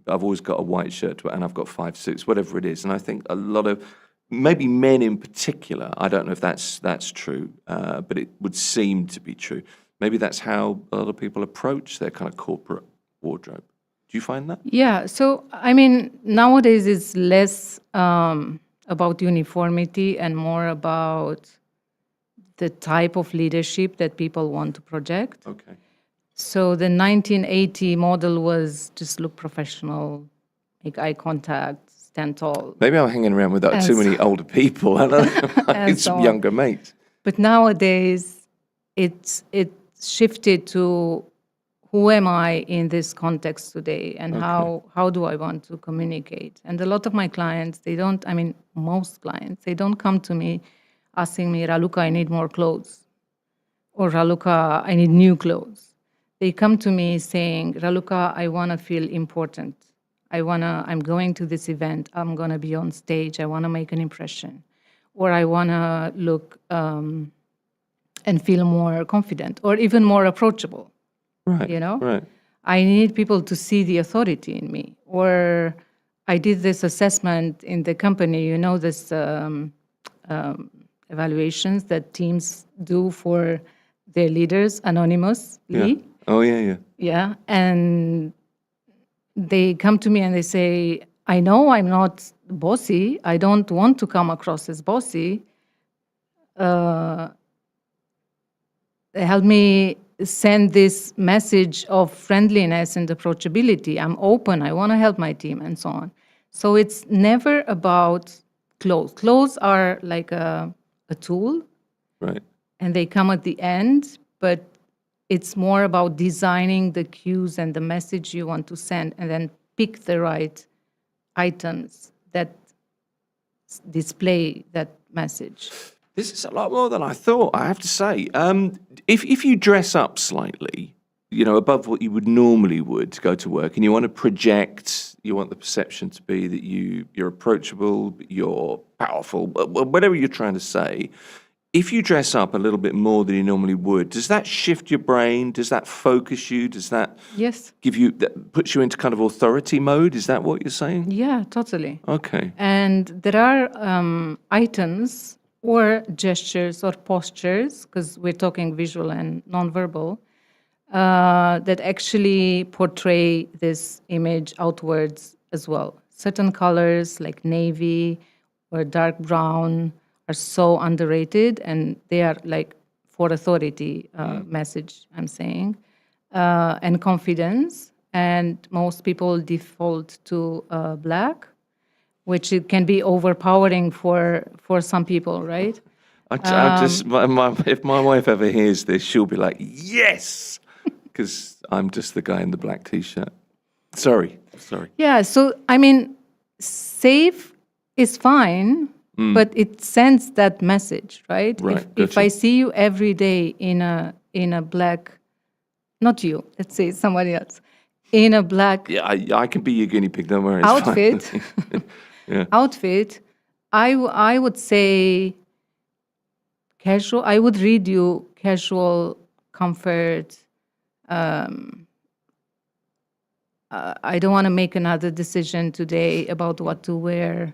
I've always got a white shirt to wear, and I've got 5 suits, whatever it is. And I think a lot of, maybe men in particular, I don't know if that's true, but it would seem to be true. Maybe that's how a lot of people approach their kind of corporate wardrobe. Do you find that? Yeah, so I mean, nowadays it's less about uniformity and more about the type of leadership that people want to project. Okay. So the 1980 model was just look professional, make eye contact, stand tall. Maybe I'm hanging around with too many older people. I don't know. I need some younger mates. But nowadays, it's shifted to who am I in this context today, and how do I want to communicate? And a lot of my clients, most clients, they don't come to me asking me, Raluca, I need more clothes, or Raluca, I need new clothes. They come to me saying, Raluca, I want to feel important. I'm going to this event, I'm going to be on stage, I want to make an impression, or I want to look and feel more confident, or even more approachable. Right. Right. I need people to see the authority in me. Or I did this assessment in the company, this evaluations that teams do for their leaders anonymously. Yeah. Oh, yeah. Yeah, and they come to me and they say, I know I'm not bossy. I don't want to come across as bossy. Help me send this message of friendliness and approachability. I'm open. I want to help my team and so on. So it's never about clothes. Clothes are like a tool. Right. And they come at the end, but it's more about designing the cues and the message you want to send, and then pick the right items that display that message. This is a lot more than I thought, I have to say. If you dress up slightly, above what you would normally to go to work, and you want to project, you want the perception to be that you're approachable, you're powerful, whatever you're trying to say, if you dress up a little bit more than you normally would, does that shift your brain? Does that focus you? Does that puts you into kind of authority mode? Is that what you're saying? Yeah, totally. Okay. And there are items or gestures or postures, because we're talking visual and nonverbal, that actually portray this image outwards as well. Certain colors like navy or dark brown are so underrated, and they are like for authority message, I'm saying, and confidence. And most people default to black, which it can be overpowering for some people, right? If my wife ever hears this, she'll be like, yes, because I'm just the guy in the black T-shirt. Sorry. Yeah, so, I mean, safe is fine, but it sends that message, right? Right, If I see you every day in a black, not you, let's say somebody else, in a black I can be your guinea pig, don't worry. outfit, outfit, I would say casual. I would read you casual, comfort. I don't want to make another decision today about what to wear.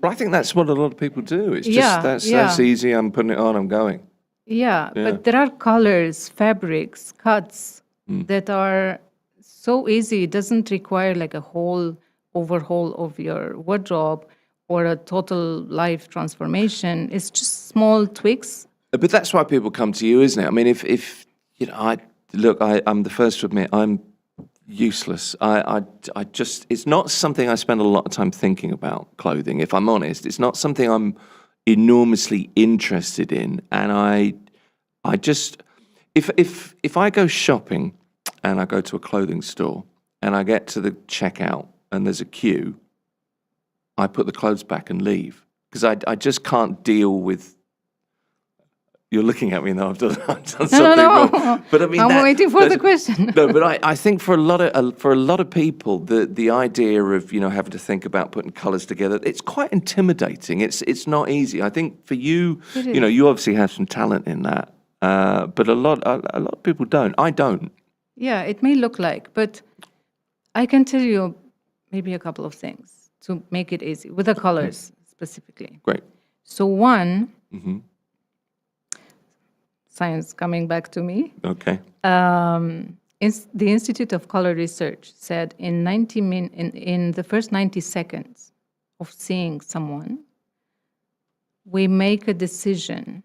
Well, I think that's what a lot of people do. It's just that's easy. I'm putting it on. I'm going. Yeah, but there are colors, fabrics, cuts that are so easy. It doesn't require like a whole overhaul of your wardrobe or a total life transformation. It's just small tweaks. But that's why people come to you, isn't it? I mean, if I'm the first to admit I'm useless. I just, it's not something I spend a lot of time thinking about, clothing, if I'm honest. It's not something I'm enormously interested in. And I just, if I go shopping and I go to a clothing store and I get to the checkout and there's a queue, I put the clothes back and leave. Because I just can't deal with. You're looking at me now. I've done something wrong. But I mean, I'm waiting for the question. No, but I think for a lot of people, the idea of having to think about putting colours together, it's quite intimidating. It's not easy. I think for you, you obviously have some talent in that, but a lot of people don't. I don't. Yeah, it may look like, but I can tell you maybe a couple of things to make it easy with the colors specifically. Great. So one. Mm-hmm. Science coming back to me. Okay. The Institute of Color Research said in the first 90 seconds of seeing someone, we make a decision.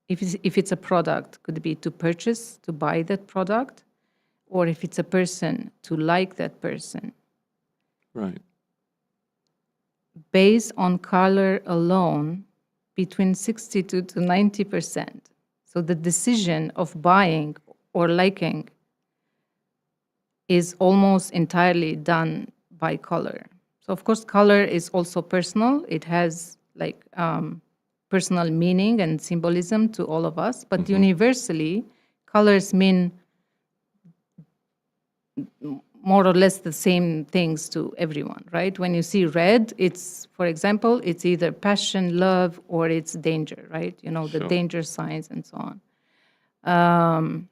If it's a product, could it be to purchase, to buy that product, or if it's a person, to like that person. Right. Based on color alone, between 62 to 90%. So the decision of buying or liking is almost entirely done by color. So of course, color is also personal. It has like personal meaning and symbolism to all of us. But universally, colors mean more or less the same things to everyone, right? When you see red, it's, for example, it's either passion, love, or it's danger, right? The danger signs and so on.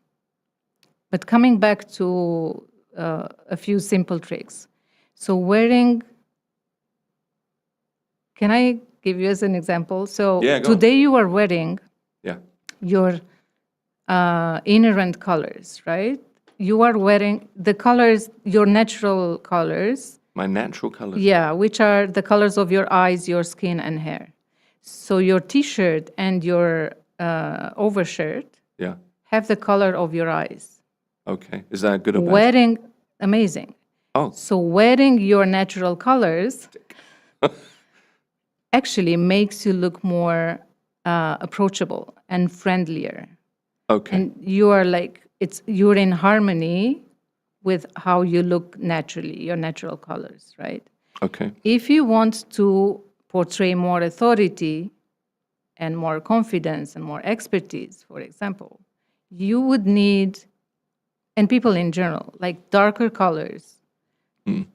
But coming back to a few simple tricks. So can I give you as an example? So Yeah, go on. today you are wearing Yeah. your inherent colors, right? You are wearing the colors, your natural colors, My natural colors. yeah, which are the colors of your eyes, your skin, and hair. So your T-shirt and your overshirt Yeah. have the color of your eyes. Okay. Is that good or bad? Wearing, amazing. Oh. So wearing your natural colors actually makes you look more approachable and friendlier. Okay. And you are like, you're in harmony with how you look naturally, your natural colors, right? Okay. If you want to portray more authority and more confidence and more expertise, for example, you would need, and people in general, like darker colors,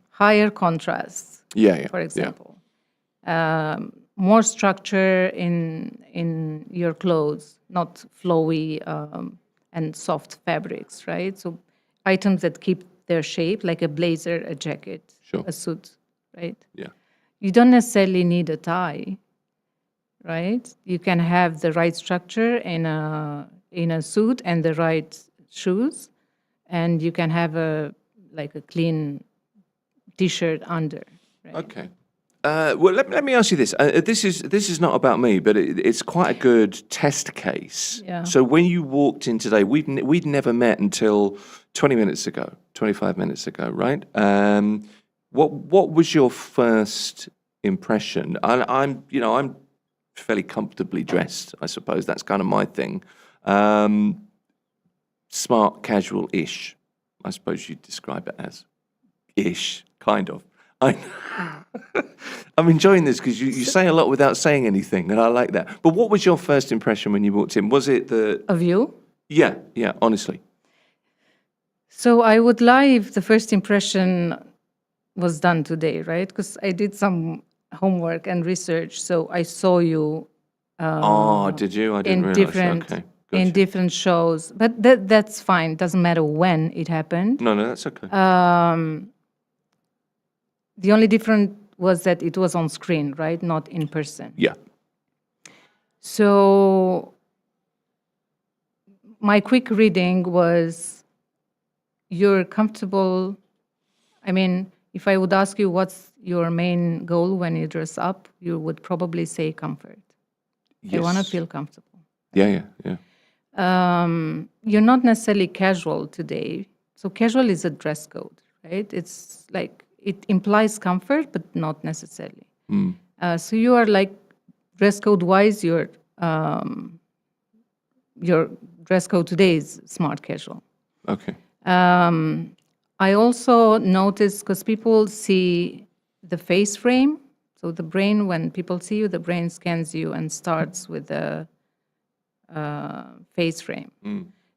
higher contrasts, Yeah. for example, more structure in your clothes, not flowy and soft fabrics, right? So items that keep their shape, like a blazer, a jacket, Sure. a suit, right? Yeah. You don't necessarily need a tie, right? You can have the right structure in a suit and the right shoes, and you can have a clean T-shirt under. Right? Okay. Well, let me ask you this. This is not about me, but it's quite a good test case. Yeah. So when you walked in today, we'd never met until 20 minutes ago, 25 minutes ago, right? What was your first impression? I'm fairly comfortably dressed, I suppose. That's kind of my thing. Smart, casual-ish, I suppose you'd describe it as. Ish, kind of. I'm enjoying this because you say a lot without saying anything, and I like that. But what was your first impression when you walked in? Was it Of you? Yeah, honestly. So I would lie if the first impression was done today, right? Because I did some homework and research, so I saw you Did you? I didn't in realize. Okay, in gotcha. different shows. But that's fine. Doesn't matter when it happened. No, that's okay. The only difference was that it was on screen, right? Not in person. Yeah. So my quick reading was you're comfortable. I mean, if I would ask you what's your main goal when you dress up, you would probably say comfort. Yes. I want to feel comfortable. Yeah. You're not necessarily casual today. So casual is a dress code, right? It's like it implies comfort, but not necessarily. So you are like dress code wise, your dress code today is smart casual. Okay. I also noticed because people see the face frame. So the brain, when people see you, the brain scans you and starts with the face frame.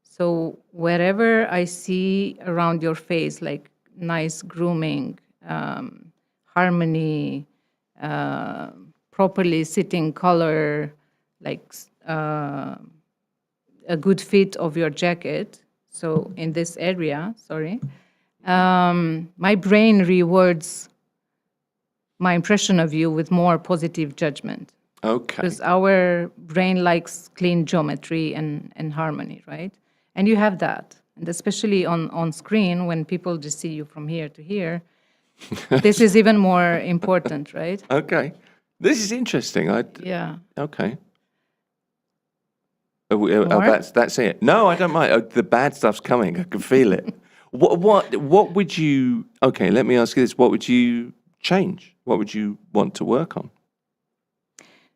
So wherever I see around your face, like nice grooming, harmony, properly sitting color, like a good fit of your jacket. So in this area, my brain rewards my impression of you with more positive judgment. Okay. Because our brain likes clean geometry and harmony, right? And you have that. And especially on screen, when people just see you from here to here, this is even more important, right? Okay. This is interesting. Yeah. Okay. More? That's it. No, I don't mind. The bad stuff's coming. I can feel it. What would you? Okay, let me ask you this. What would you change? What would you want to work on?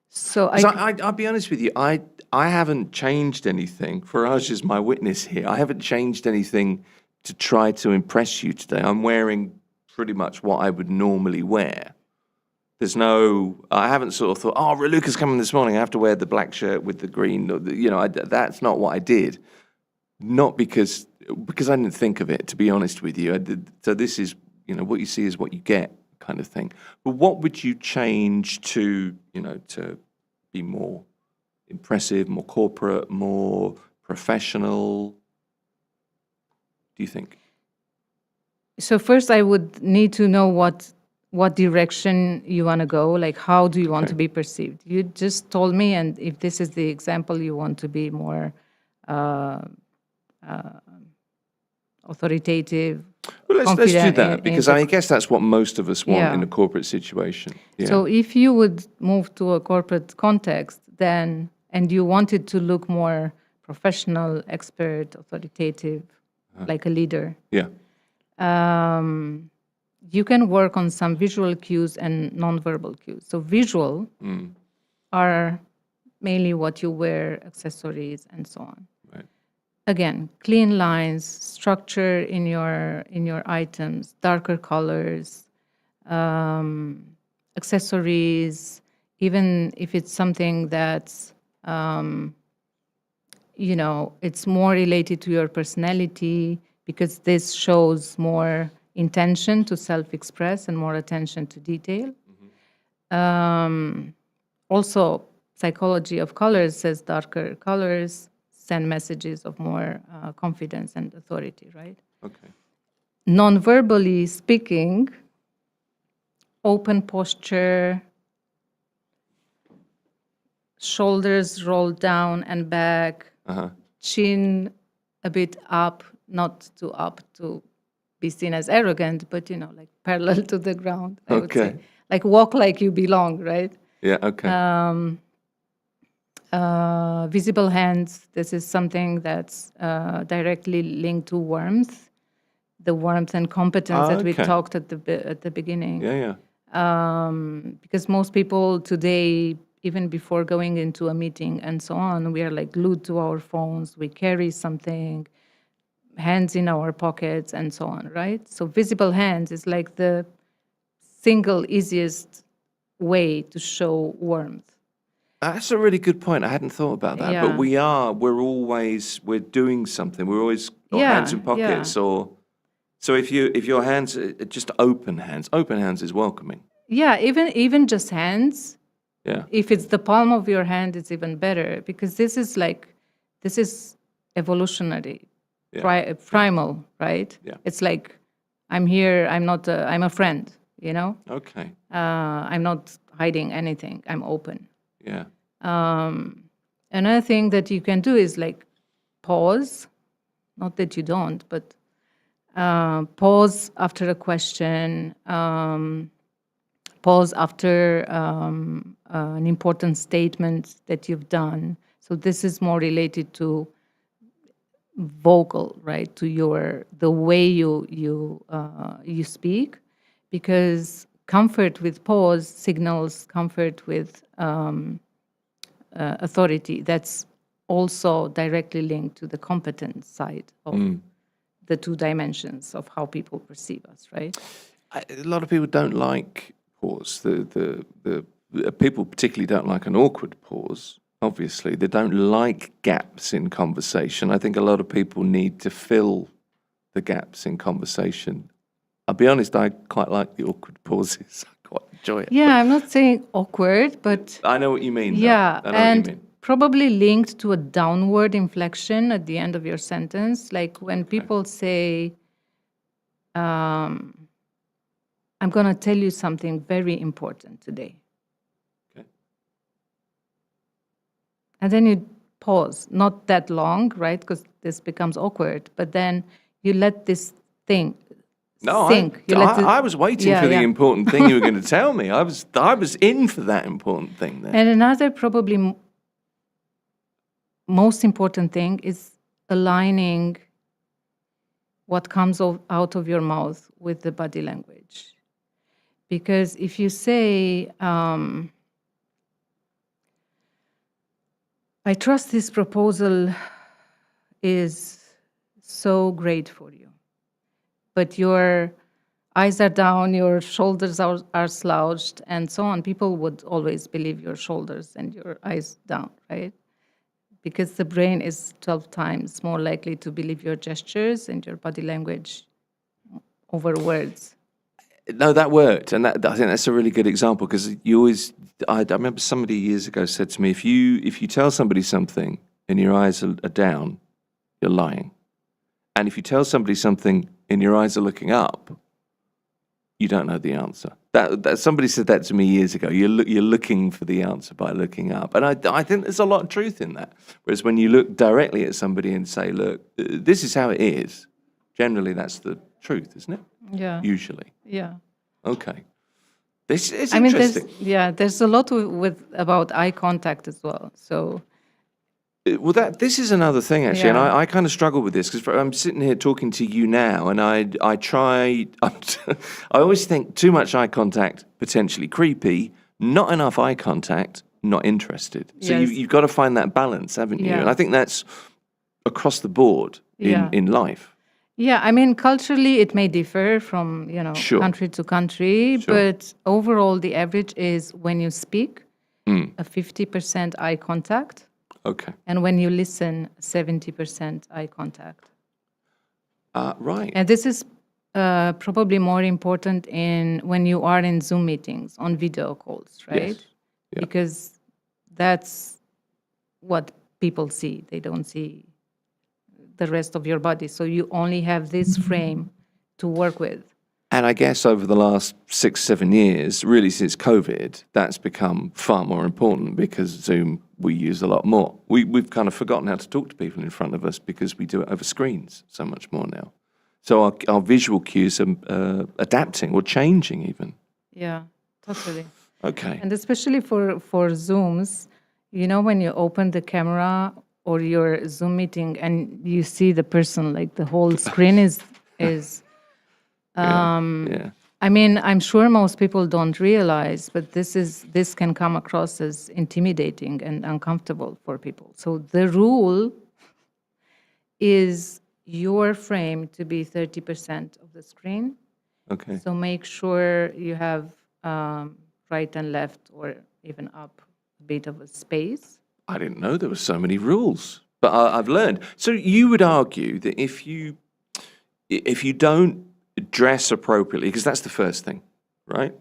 So I'll be honest with you. I haven't changed anything. Faraj is my witness here. I haven't changed anything to try to impress you today. I'm wearing pretty much what I would normally wear. I haven't sort of thought, oh, Raluca's coming this morning, I have to wear the black shirt with the green. That's not what I did. Not because I didn't think of it, to be honest with you. So this is, what you see is what you get kind of thing. But what would you change to be more impressive, more corporate, more professional? do you think? So first, I would need to know what direction you want to go. Like, how do you want to be perceived? You just told me, and if this is the example, you want to be more authoritative. Well, let's do confident that in because the- I guess that's what most of us want Yeah. in a corporate situation. Yeah. So if you would move to a corporate context, then, and you wanted to look more professional, expert, authoritative, like a leader, yeah. you can work on some visual cues and nonverbal cues. So visual are mainly what you wear, accessories, and so on. Right. Again, clean lines, structure in your items, darker colors, accessories, even if it's something that's it's more related to your personality, because this shows more intention to self-express and more attention to detail. Also, psychology of colors says darker colors send messages of more confidence and authority, right? Okay. Non-verbally speaking, open posture, shoulders rolled down and back, chin a bit up, not too up to be seen as arrogant, but like parallel to the ground, I would say. Okay. Like walk like you belong, right? Yeah. Okay. Visible hands, this is something that's directly linked to warmth, the warmth and competence that we okay. talked at the beginning. yeah. Yeah. Because most people today, even before going into a meeting and so on, we are like glued to our phones, we carry something, hands in our pockets and so on, right? So visible hands is like the single easiest way to show warmth. That's a really good point. I hadn't thought about that. But Yeah. we're doing something. We're always got Yeah, hands in pockets or so if your hands are just open hands is welcoming. Yeah, even just hands. Yeah. If it's the palm of your hand, it's even better, because this is evolutionary, primal, right? Yeah. It's like, I'm here, I'm a friend, Okay. I'm not hiding anything, I'm open. Yeah. Another thing that you can do is like pause, not that you don't, but pause after a question, pause after an important statement that you've done. So this is more related to vocal, right? To the way you speak, because comfort with pause signals comfort with authority. That's also directly linked to the competence side of the two dimensions of how people perceive us, right? A lot of people don't like pause. The people particularly don't like an awkward pause. Obviously, they don't like gaps in conversation. I think a lot of people need to fill the gaps in conversation. I'll be honest, I quite like the awkward pauses. I quite enjoy it. Yeah, I'm not saying awkward, but I know what you mean. yeah, I know and what you mean. probably linked to a downward inflection at the end of your sentence. Like when people say, I'm going to tell you something very important today. Okay. And then you pause, not that long, right? Because this becomes awkward. But then you let this thing sink. I was waiting for the important thing you were going to tell me. I was in for that important thing then. And another probably most important thing is aligning what comes out of your mouth with the body language. Because if you say, I trust this proposal is so great for you, but your eyes are down, your shoulders are slouched, and so on, people would always believe your shoulders and your eyes down, right? Because the brain is 12 times more likely to believe your gestures and your body language over words. No, that worked, and I think that's a really good example because you always. I remember somebody years ago said to me, if you tell somebody something and your eyes are down, you're lying, And if you tell somebody something and your eyes are looking up, you don't know the answer. That somebody said that to me years ago. You're looking for the answer by looking up, and I think there's a lot of truth in that. Whereas when you look directly at somebody and say, "Look, this is how it is," generally that's the truth, isn't it? Yeah. Usually. Yeah. Okay. This is I mean, interesting. there's a lot about eye contact as well. So Well, this is another thing actually, and Yeah. I kind of struggle with this because I'm sitting here talking to you now, and I try. I always think too much eye contact potentially creepy, not enough eye contact not interested. So Yes. you've got to find that balance, haven't you? Yeah. And I think that's across the board Yeah. in life. Yeah, I mean, culturally, it may differ from, Sure. country to country, Sure. but overall, the average is when you speak, a 50% eye contact, Okay. and when you listen, 70% eye contact. Right. And this is probably more important when you are in Zoom meetings, on video calls, right? Yes. Yeah. Because that's what people see. They don't see the rest of your body. So you only have this frame to work with. And I guess over the last 6-7 years, really since COVID, that's become far more important because Zoom we use a lot more. We've kind of forgotten how to talk to people in front of us because we do it over screens so much more now. So our visual cues are adapting or changing even. Yeah, totally. Okay. And especially for Zooms, when you open the camera or your Zoom meeting and you see the person, like the whole screen is Yeah. I mean, I'm sure most people don't realize, but this can come across as intimidating and uncomfortable for people. So the rule is your frame to be 30% of the screen. Okay. So make sure you have right and left or even up a bit of a space. I didn't know there were so many rules, but I've learned. So you would argue that if you don't dress appropriately, because that's the first thing, right?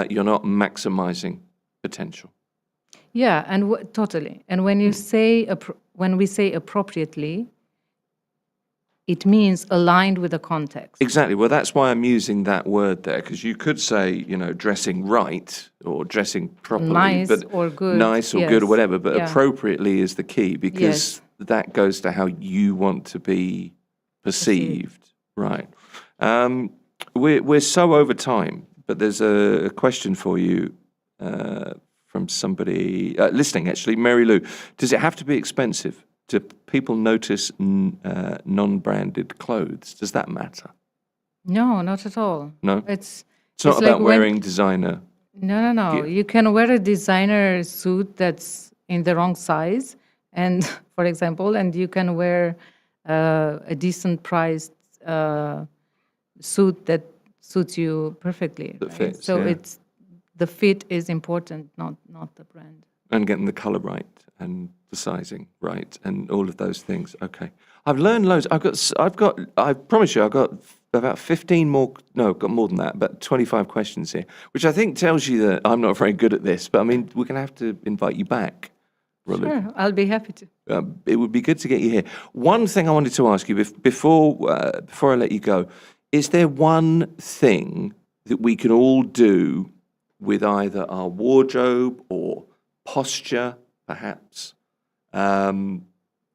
You're not maximizing potential. Yeah, and totally. And when you say when we say appropriately, it means aligned with the context. Exactly. Well, that's why I'm using that word there, because you could say, dressing right or dressing properly, Nice but or good, nice or good or yes. whatever. But Yeah. appropriately is the key because Yes. that goes to how you want to be perceived. Right. We're so over time, but there's a question for you from somebody listening. Actually, Mary Lou, does it have to be expensive? Do people notice non-branded clothes? Does that matter? No, not at all. No? It's It's not like about when- wearing designer. No. Yeah. You can wear a designer suit that's in the wrong size, and for example, and you can wear a decent priced suit that suits you perfectly. That right? fits, So yeah. it's the fit is important, not the brand. And getting the colour right and the sizing right and all of those things. Okay. I've learned loads. I promise you, I've got about 15 more, no, I've got more than that, but 25 questions here, which I think tells you that I'm not very good at this, but I mean, we're going to have to invite you back, Raluca. Sure, I'll be happy to. It would be good to get you here. One thing I wanted to ask you before I let you go, is there one thing that we can all do with either our wardrobe or posture, perhaps,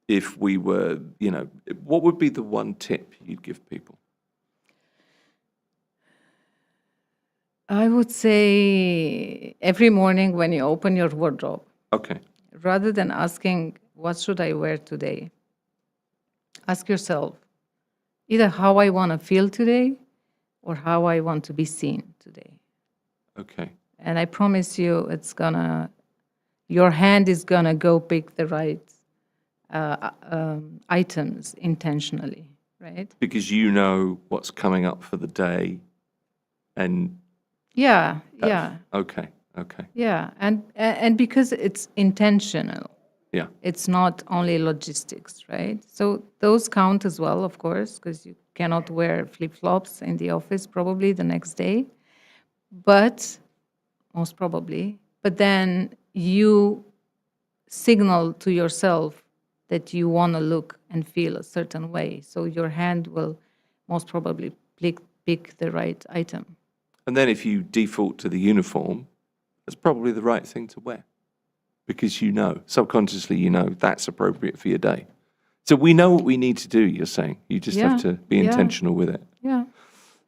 if we were, what would be the one tip you'd give people? I would say every morning when you open your wardrobe, Okay. rather than asking, what should I wear today? Ask yourself, either how I want to feel today or how I want to be seen today. Okay. And I promise you, your hand is gonna go pick the right items intentionally, right? Because you know what's coming up for the day and... Yeah. Okay. Yeah, and because it's intentional. Yeah. It's not only logistics, right? So those count as well, of course, because you cannot wear flip-flops in the office probably the next day, but most probably. But then you signal to yourself that you want to look and feel a certain way. So your hand will most probably pick the right item. And then if you default to the uniform, that's probably the right thing to wear, because you know, subconsciously you know that's appropriate for your day. So we know what we need to do, you're saying. You just have to be intentional with it. Yeah.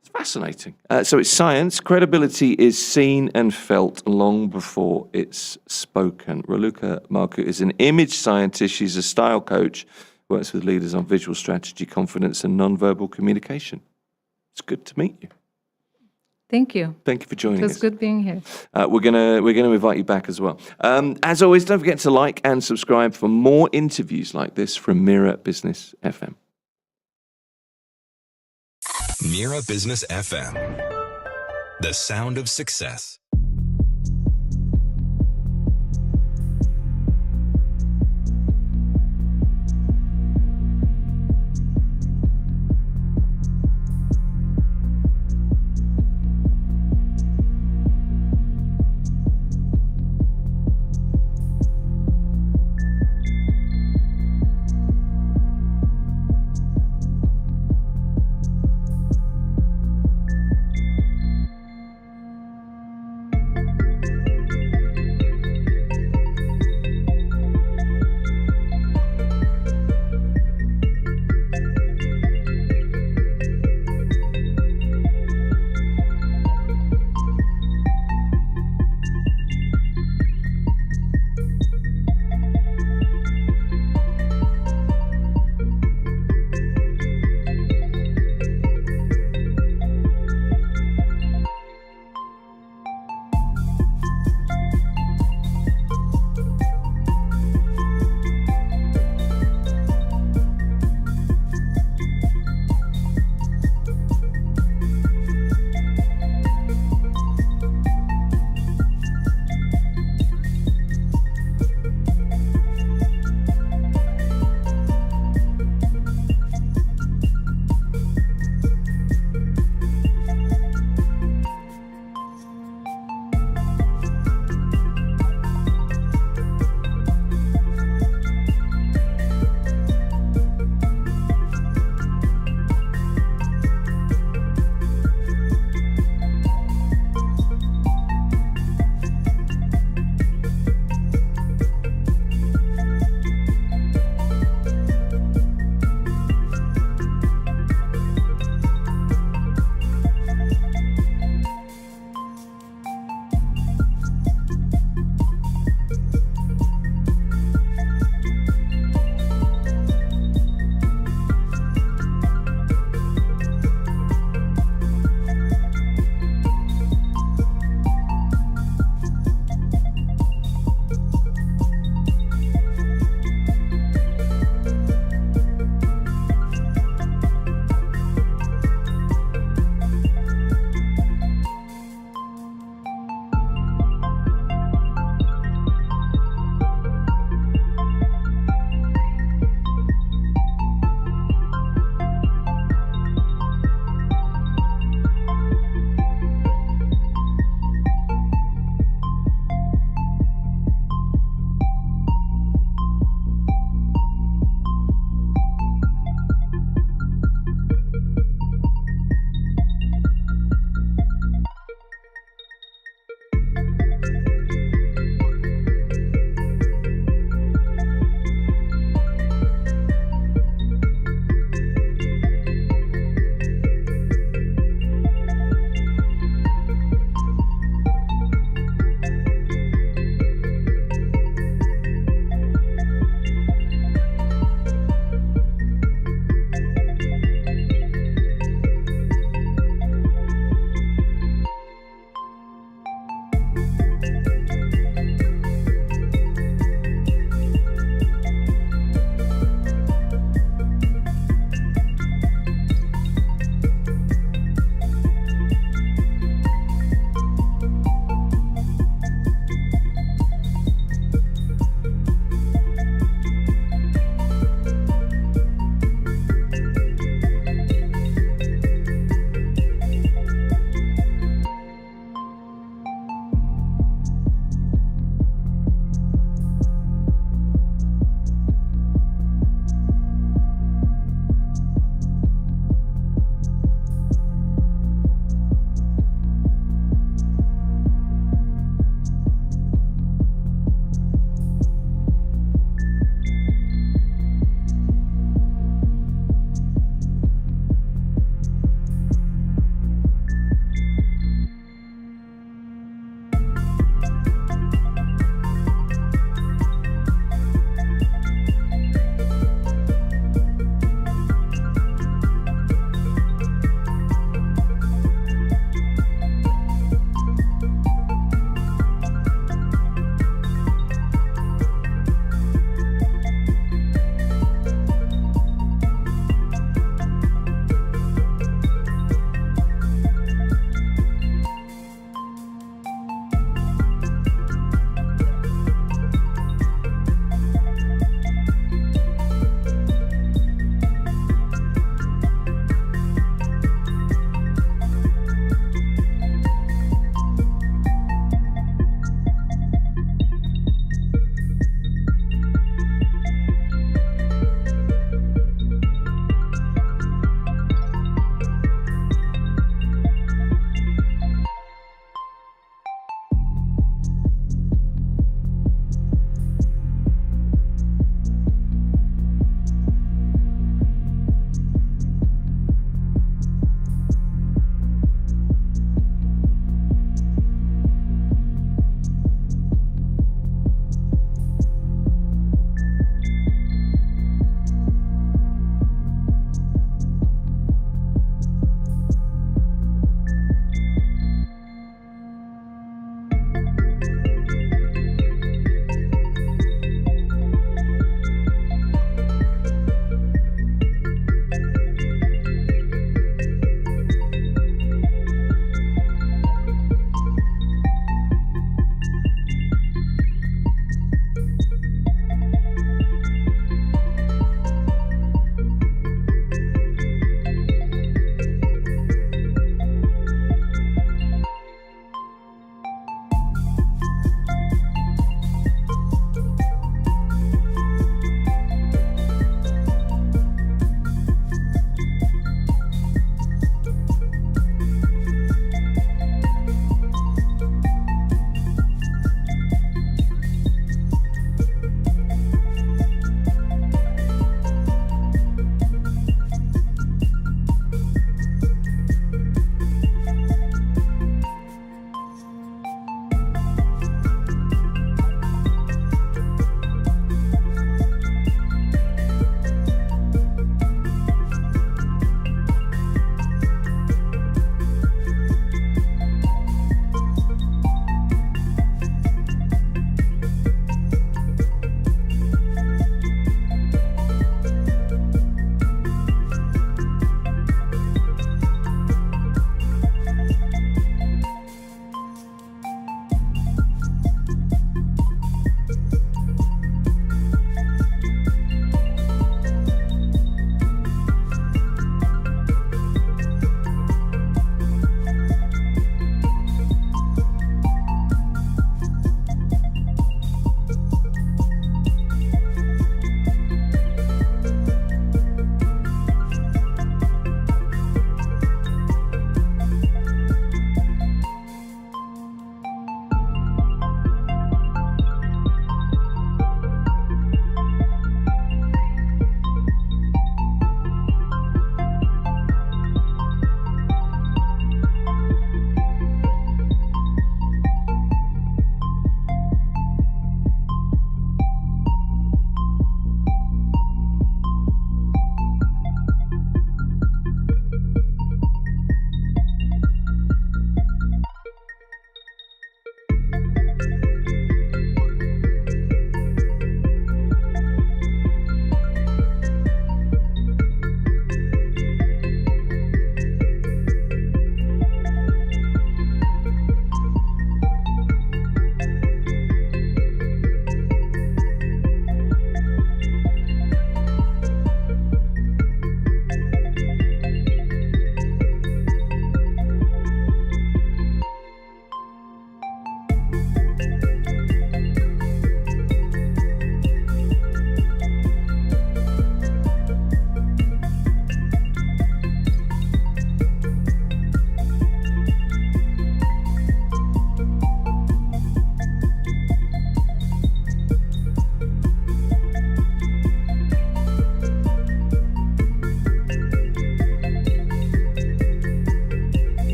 It's fascinating. So it's science. Credibility is seen and felt long before it's spoken. Raluca Marcu is an image scientist. She's a style coach, works with leaders on visual strategy, confidence, and nonverbal communication. It's good to meet you. Thank you. Thank you for joining us. It was good being here. We're gonna invite you back as well. As always, don't forget to like and subscribe for more interviews like this from Mira Business FM. Mira Business FM. The sound of success.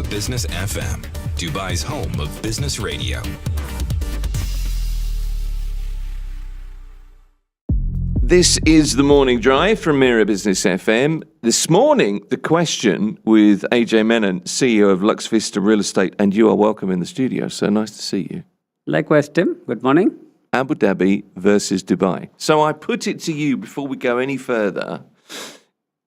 Business FM, Dubai's home of business radio. This is the Morning Drive from Mira Business FM. This morning, the question with AJ Menon, CEO of Lux Vista Real Estate, and you are welcome in the studio. So nice to see you. Likewise, Tim. Good morning. Abu Dhabi versus Dubai. So I put it to you before we go any further.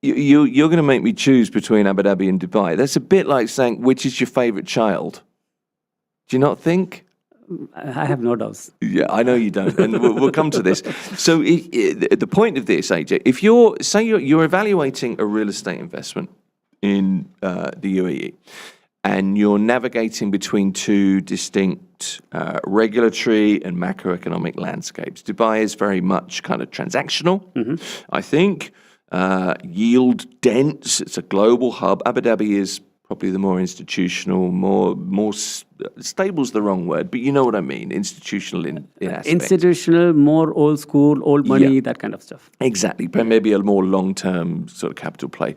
You're going to make me choose between Abu Dhabi and Dubai. That's a bit like saying, which is your favorite child? Do you not think? I have no doubts. Yeah, I know you don't, and we'll come to this. So the point of this, AJ, if you're evaluating a real estate investment in the UAE, and you're navigating between two distinct regulatory and macroeconomic landscapes, Dubai is very much kind of transactional, I think, yield dense. It's a global hub. Abu Dhabi is probably the more institutional, more stable's the wrong word, but you know what I mean, institutional in aspect. Institutional, more old school, old money, that kind of stuff. Exactly, but maybe a more long-term sort of capital play.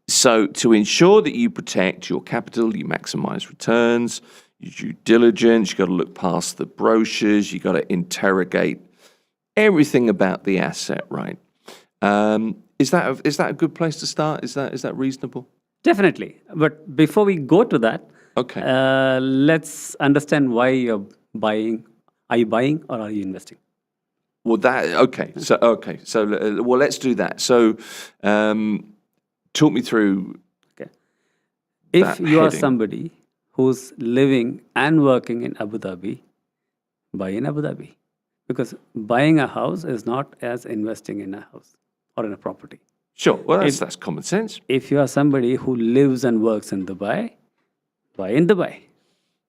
So to ensure that you protect your capital, you maximize returns, you due diligence, you've got to look past the brochures, you've got to interrogate everything about the asset, right? Is that a good place to start? Is that reasonable? Definitely. But before we go to that, Okay. let's understand why you're buying. Are you buying or are you investing? Well, well, let's do that. So, talk me through. Okay. If that you are heading. somebody who's living and working in Abu Dhabi, buy in Abu Dhabi. Because buying a house is not as investing in a house or in a property. Sure. Well, that's common sense. If you are somebody who lives and works in Dubai, buy in Dubai.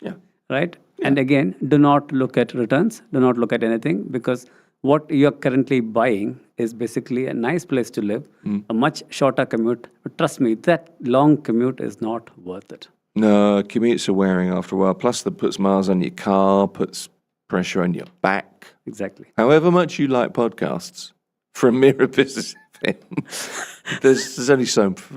Yeah. Right? Yeah. And again, do not look at returns, do not look at anything, because what you're currently buying is basically a nice place to live, a much shorter commute. But trust me, that long commute is not worth it. No, commutes are wearing after a while. Plus, that puts miles on your car, puts pressure on your back. Exactly. However much you like podcasts from Mira Business FM,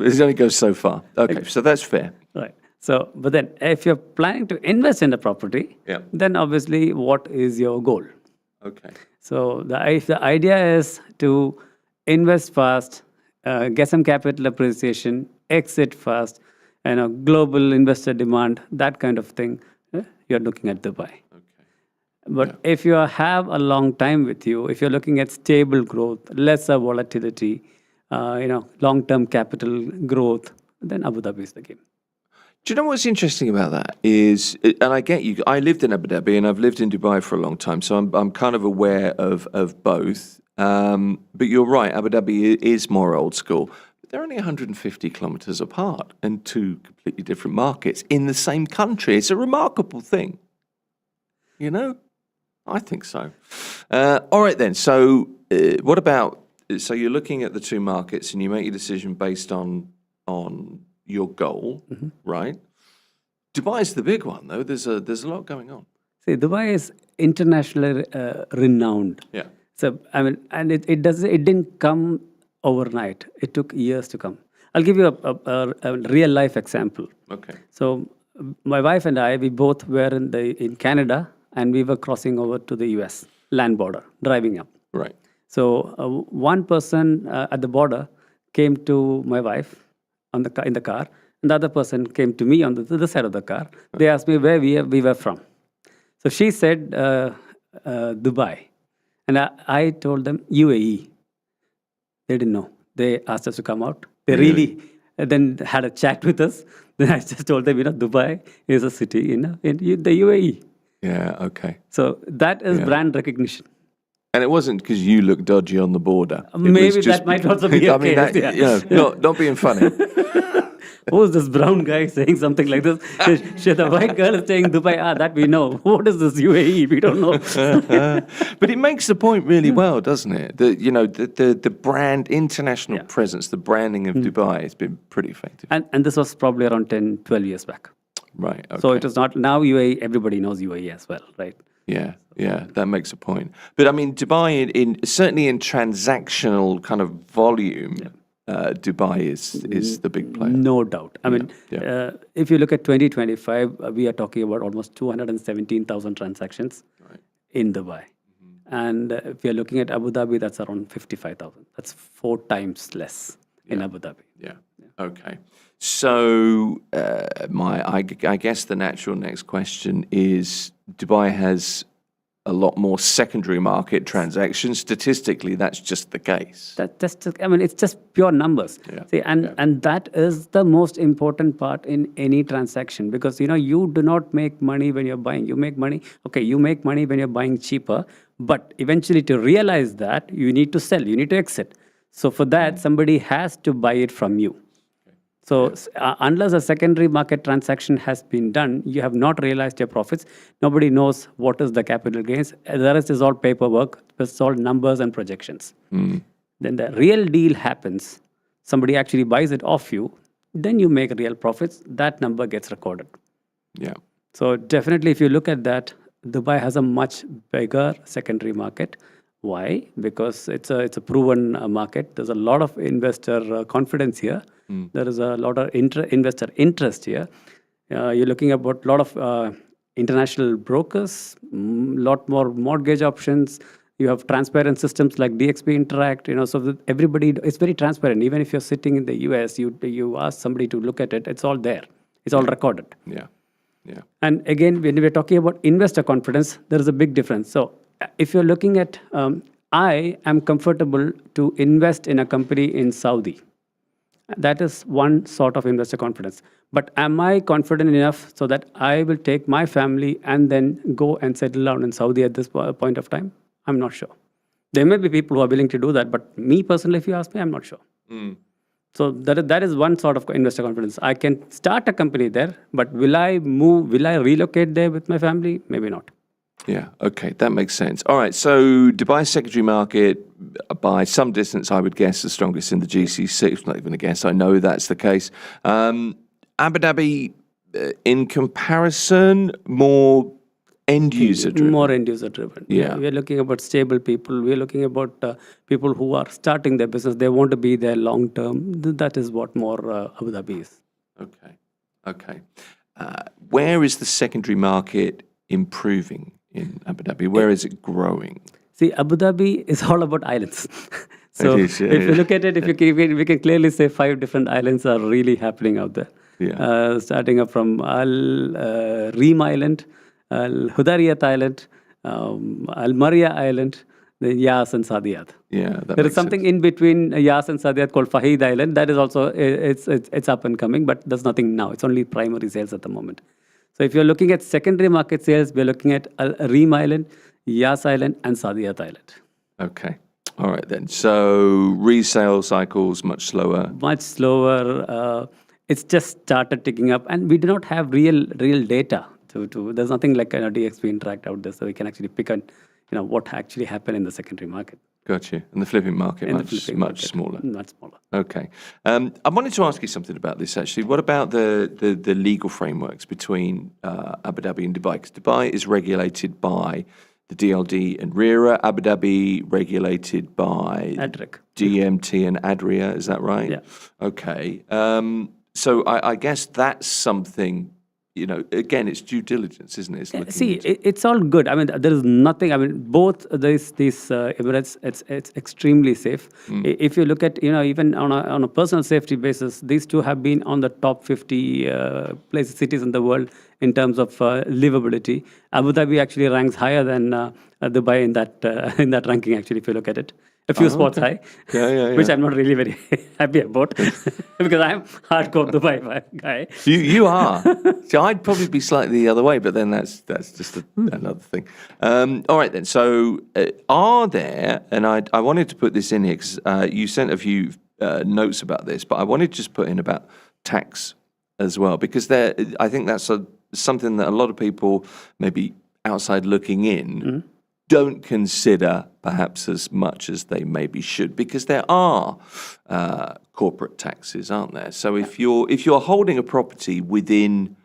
it only goes so far. Okay, so that's fair. Right. So, but then if you're planning to invest in a property, then obviously what is your goal? Okay. So if the idea is to invest fast, get some capital appreciation, exit fast, global investor demand, that kind of thing, you're looking at Dubai. But if you have a long time with you, if you're looking at stable growth, lesser volatility, long-term capital growth, then Abu Dhabi is the game. Do you know what's interesting about that is, and I get you, I lived in Abu Dhabi and I've lived in Dubai for a long time, so I'm kind of aware of both. But you're right, Abu Dhabi is more old school. But they're only 150 kilometers apart and two completely different markets in the same country. It's a remarkable thing. You know? I think so. All right then, so what about, so you're looking at the two markets and you make your decision based on your goal, right? Dubai's the big one, though. There's a lot going on. See, Dubai is internationally renowned. Yeah. So I mean, and it didn't come overnight. It took years to come. I'll give you a real life example. Okay. So my wife and I, we both were in Canada, and we were crossing over to the US land border, driving up. Right. So one person at the border came to my wife in the car, and the other person came to me on the other side of the car. They asked me where we were from. So she said Dubai, and I told them UAE. They didn't know. They asked us to come out. They really then had a chat with us. Then I just told them, Dubai is a city in the UAE. Yeah, okay. So that is brand recognition. And it wasn't because you look dodgy on the border. Maybe that might also be a case. Not being funny. Who's this brown guy saying something like this? The white girl is saying Dubai, that we know. What is this UAE? We don't know. But it makes the point really well, doesn't it? The brand, international presence, the branding of Dubai has been pretty effective. And this was probably around 10, 12 years back. Right. Okay. So it is not, now UAE, everybody knows UAE as well, right? Yeah, that makes a point. But I mean, Dubai, certainly in transactional kind of volume, Dubai is the big player. No doubt. I mean, yeah. if you look at 2025, we are talking about almost 217,000 transactions in Dubai. And if you're looking at Abu Dhabi, that's around 55,000. That's 4 times less in Abu Dhabi. Yeah. Okay. So I guess the natural next question is Dubai has a lot more secondary market transactions. Statistically, that's just the case. It's just pure numbers. Yeah. See, and that is the most important part in any transaction, because you do not make money when you're buying. You make money. Okay, you make money when you're buying cheaper, but eventually to realize that, you need to sell. You need to exit. So for that, somebody has to buy it from you. So unless a secondary market transaction has been done, you have not realized your profits. Nobody knows what is the capital gains. The rest is all paperwork. It's all numbers and projections. Then the real deal happens. Somebody actually buys it off you. Then you make real profits. That number gets recorded. Yeah. So definitely, if you look at that, Dubai has a much bigger secondary market. Why? Because it's a proven market. There's a lot of investor confidence here. There is a lot of investor interest here. You're looking about a lot of international brokers, lot more mortgage options. You have transparent systems like DXB Interact. So that everybody, it's very transparent. Even if you're sitting in the US, you ask somebody to look at it, it's all there. It's all recorded. Yeah. Yeah. And again, when we're talking about investor confidence, there is a big difference. So if you're looking at, I am comfortable to invest in a company in Saudi. That is one sort of investor confidence. But am I confident enough so that I will take my family and then go and settle down in Saudi at this point of time? I'm not sure. There may be people who are willing to do that, but me personally, if you ask me, I'm not sure. So that is one sort of investor confidence. I can start a company there, but will I relocate there with my family? Maybe not. Yeah, okay, that makes sense. All right, so Dubai secondary market, by some distance, I would guess the strongest in the GCC. It's not even a guess, I know that's the case. Abu Dhabi, in comparison, more end-user driven. More end-user driven. Yeah. We're looking about stable people. We're looking about people who are starting their business. They want to be there long-term. That is what more Abu Dhabi is. Okay. Where is the secondary market improving in Abu Dhabi? Where is it growing? See, Abu Dhabi is all about islands. So It is, yeah, if you look at it, we can clearly say 5 different islands are really happening out there. Yeah. Starting up from Al Reem Island, Al Hudayriyat Island, Al Maria Island, then Yas and Saadiyat. Yeah, There is something in between Yas and Saadiyat called Fahid Island. That is also, it's up and coming, but there's nothing now. It's only primary sales at the moment. So if you're looking at secondary market sales, we're looking at Al Reem Island, Yas Island, and Saadiyat Island. Okay. All right then. So resale cycles much slower. Much slower. It's just started ticking up, and we do not have real data. There's nothing like DXB Interact out there, so we can actually pick on what actually happened in the secondary market. Got you. And the flipping market much smaller. Much smaller. Okay. I wanted to ask you something about this actually. What about the legal frameworks between Abu Dhabi and Dubai? Because Dubai is regulated by the DLD and RERA. Abu Dhabi regulated by ADRIC. DMT and ADRIA. Is that right? Yeah. Okay. So I guess that's something. Again, it's due diligence, isn't it? It's all good. I mean, there is nothing. I mean, both these Emirates, it's extremely safe. If you look at, even on a personal safety basis, these two have been on the top 50 cities in the world in terms of livability. Abu Dhabi actually ranks higher than Dubai in that ranking. Actually, if you look at it. A few spots high, which I'm not really very happy about because I'm hardcore Dubai guy. You are. So I'd probably be slightly the other way, but then that's just another thing. All right then. So are there? And I wanted to put this in here because you sent a few notes about this, but I wanted to just put in about tax as well because I think that's something that a lot of people maybe outside looking in. Don't consider perhaps as much as they maybe should because there are corporate taxes, aren't there? So if you're holding a property within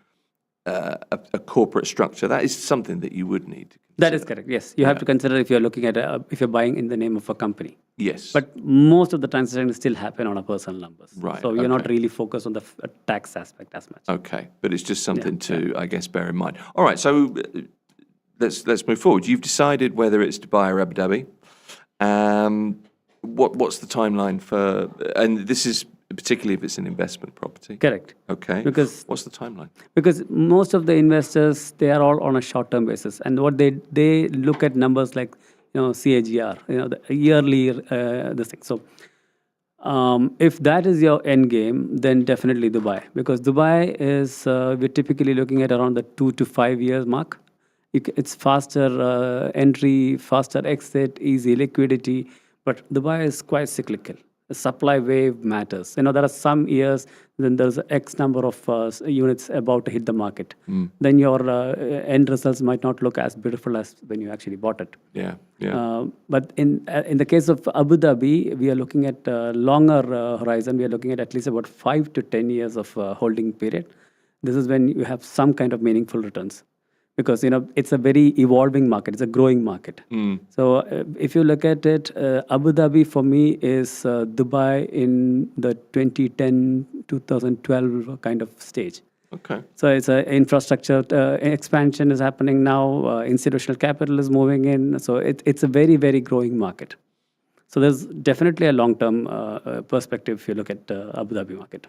a corporate structure, that is something that you would need to consider. That is correct. Yes, you have to consider if you're looking at if you're buying in the name of a company. Yes. But most of the transactions still happen on a personal numbers. Right, So you're not okay. really focused on the tax aspect as much. Okay, but it's just something to, I guess, bear in mind. All right, so let's move forward. You've decided whether it's Dubai or Abu Dhabi. What's the timeline for? And this is particularly if it's an investment property. Correct. Okay. Because what's the timeline? Because most of the investors, they are all on a short-term basis, and what they look at numbers like CAGR, the yearly this thing. So if that is your end game, then definitely Dubai, because Dubai is we're typically looking at around the 2 to 5 years mark. It's faster entry, faster exit, easy liquidity, but Dubai is quite cyclical. The supply wave matters. There are some years, then there's X number of units about to hit the market. Then your end results might not look as beautiful as when you actually bought it. Yeah. But in the case of Abu Dhabi, we are looking at a longer horizon. We are looking at least about 5 to 10 years of holding period. This is when you have some kind of meaningful returns. Because it's a very evolving market, it's a growing market. So if you look at it, Abu Dhabi for me is Dubai in the 2010-2012 kind of stage. Okay. So it's an infrastructure expansion is happening now. Institutional capital is moving in. So it's a very, very growing market. So there's definitely a long-term perspective if you look at Abu Dhabi market.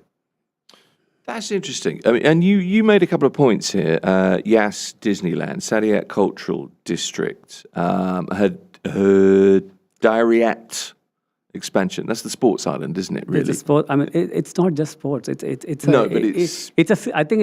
That's interesting. I mean, and you made a couple of points here. Yas Disneyland, Saadiyat Cultural District, Dariat expansion. That's the sports island, isn't it? Really? It's a sport. I mean, it's not just sports. It's I think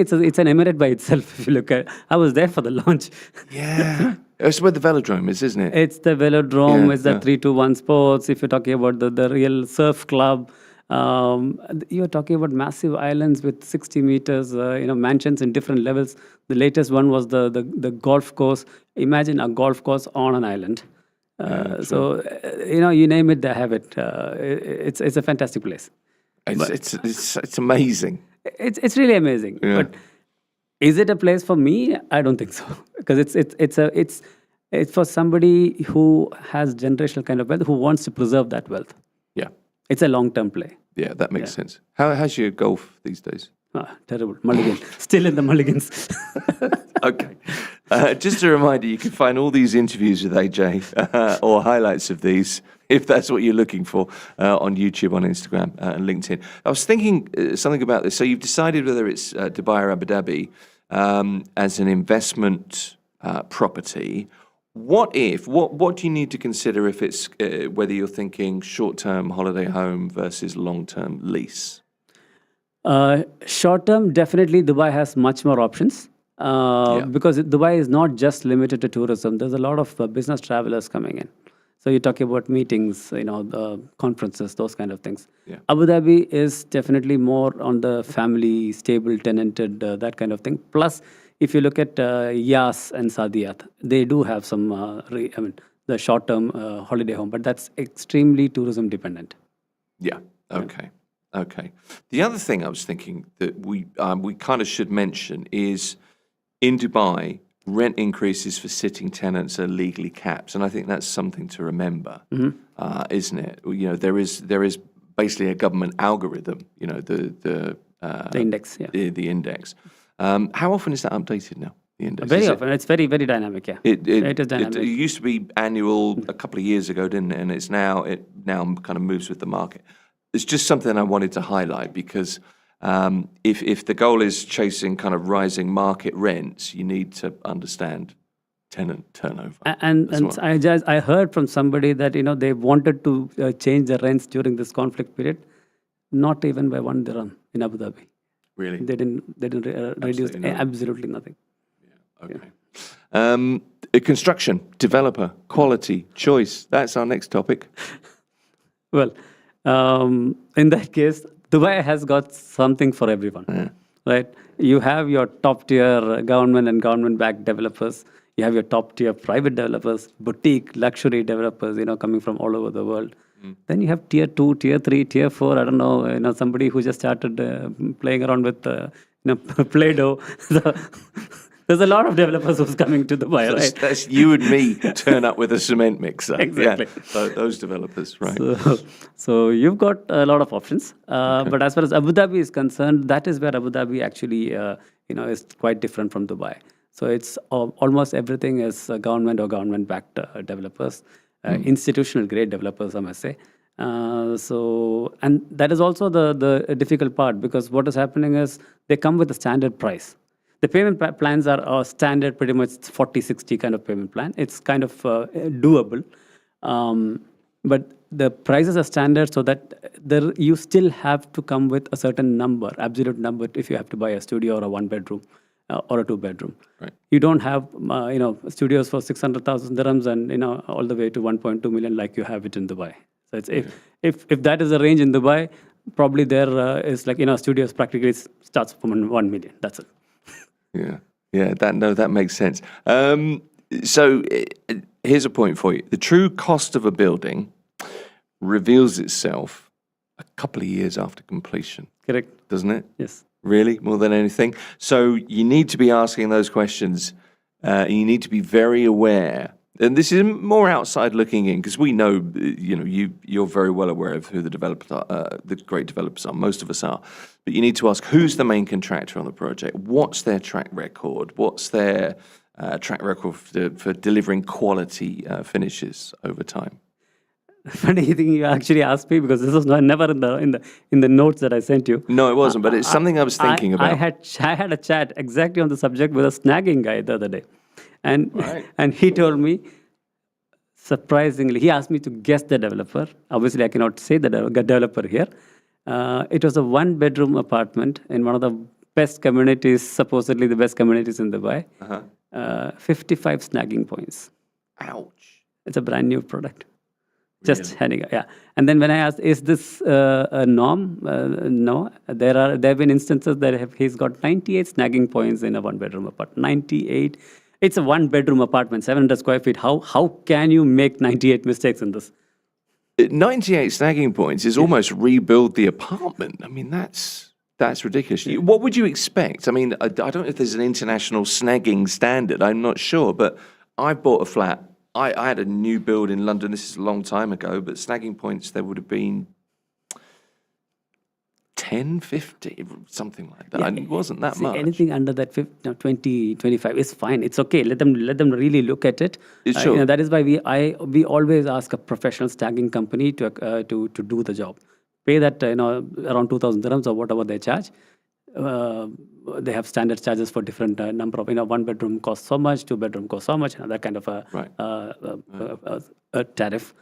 it's an emirate by itself. If you look at, I was there for the launch. Yeah, it's where the velodrome is, isn't it? It's the velodrome. Yeah, it's the 321 Sports. If you're talking about the real surf club. You're talking about massive islands with 60 meters, mansions in different levels. The latest one was the golf course. Imagine a golf course on an island. So, you name it, they have it. It's a fantastic place. It's amazing. It's really amazing. Yeah. But is it a place for me? I don't think so. Because it's for somebody who has generational kind of wealth, who wants to preserve that wealth. Yeah. It's a long-term play. Yeah, that makes sense. How's your golf these days? Terrible. Mulligan. Still in the mulligans. Okay. Just a reminder, you can find all these interviews with AJ or highlights of these, if that's what you're looking for, on YouTube, on Instagram, and LinkedIn. I was thinking something about this. So you've decided whether it's Dubai or Abu Dhabi as an investment property. What do you need to consider if it's whether you're thinking short-term holiday home versus long-term lease? Short-term, definitely Dubai has much more options because Dubai is not just limited to tourism. There's a lot of business travelers coming in. So you're talking about meetings, conferences, those kind of things. Yeah. Abu Dhabi is definitely more on the family, stable, tenanted, that kind of thing. Plus, if you look at Yas and Saadiyat, they do have some, the short-term holiday home, but that's extremely tourism dependent. Yeah. Okay. The other thing I was thinking that we kind of should mention is in Dubai, rent increases for sitting tenants are legally capped, and I think that's something to remember, isn't it? There is basically a government algorithm. The index. Yeah. The index. How often is that updated now? The index? Very often. It's very, very dynamic. Yeah. It is dynamic. It used to be annual a couple of years ago, didn't it? And it now kind of moves with the market. It's just something I wanted to highlight because if the goal is chasing kind of rising market rents, you need to understand tenant turnover. And I heard from somebody that they wanted to change the rents during this conflict period, not even by 1 dirham in Abu Dhabi. Really? They didn't reduce absolutely nothing. Yeah. Okay. Construction, developer, quality, choice. That's our next topic. Well, in that case, Dubai has got something for everyone, right? You have your top-tier government and government-backed developers. You have your top-tier private developers, boutique, luxury developers, coming from all over the world. Then you have tier 2, tier 3, tier 4. I don't know, somebody who just started playing around with Play-Doh. So, there's a lot of developers who's coming to Dubai, right? That's you and me turn up with a cement mixer. Exactly. Yeah, those developers, right? So you've got a lot of options. But as far as Abu Dhabi is concerned, that is where Abu Dhabi actually, is quite different from Dubai. So it's almost everything is government or government-backed developers, institutional grade developers, I must say. And that is also the difficult part, because what is happening is they come with a standard price. The payment plans are standard, pretty much 40-60 kind of payment plan. It's kind of doable. But the prices are standard, so that you still have to come with a certain number, absolute number, if you have to buy a studio or a one-bedroom or a two-bedroom. Right. You don't have studios for 600,000 dirhams and all the way to 1.2 million like you have it in Dubai. So it's, if that is the range in Dubai, probably there is studios practically starts from 1 million. That's it. Yeah. That makes sense. So here's a point for you: the true cost of a building reveals itself a couple of years after completion. Correct. Doesn't it? Yes. Really, more than anything. So you need to be asking those questions. You need to be very aware. And this is more outside looking in, because we know, you're very well aware of who the developers are, the great developers are. Most of us are. But you need to ask, who's the main contractor on the project? What's their track record? What's their track record for delivering quality finishes over time? Funny thing you actually asked me, because this was never in the notes that I sent you. No, it wasn't, but it's something I was thinking about. I had a chat exactly on the subject with a snagging guy the other day. And he told me, surprisingly, he asked me to guess the developer. Obviously, I cannot say the developer here. It was a one-bedroom apartment in one of the best communities, supposedly the best communities in Dubai. 55 snagging points. Ouch. It's a brand new product. Just handing, yeah. And then when I asked, is this a norm? No. There have been instances that he's got 98 snagging points in a one-bedroom apartment. 98. It's a one-bedroom apartment, 700 square feet. How can you make 98 mistakes in this? 98 snagging points is almost rebuild the apartment. I mean, that's ridiculous. What would you expect? I mean, I don't know if there's an international snagging standard. I'm not sure. But I bought a flat. I had a new build in London. This is a long time ago. But snagging points, there would have been 10, 50, something like that. It wasn't that much. Anything under that 20, 25 is fine. It's okay. Let them really look at it. Sure. That is why we always ask a professional snagging company to do the job. Pay that around 2,000 dirhams or whatever they charge. They have standard charges for different number of one bedroom costs so much, two bedroom costs so much, that kind of a tariff.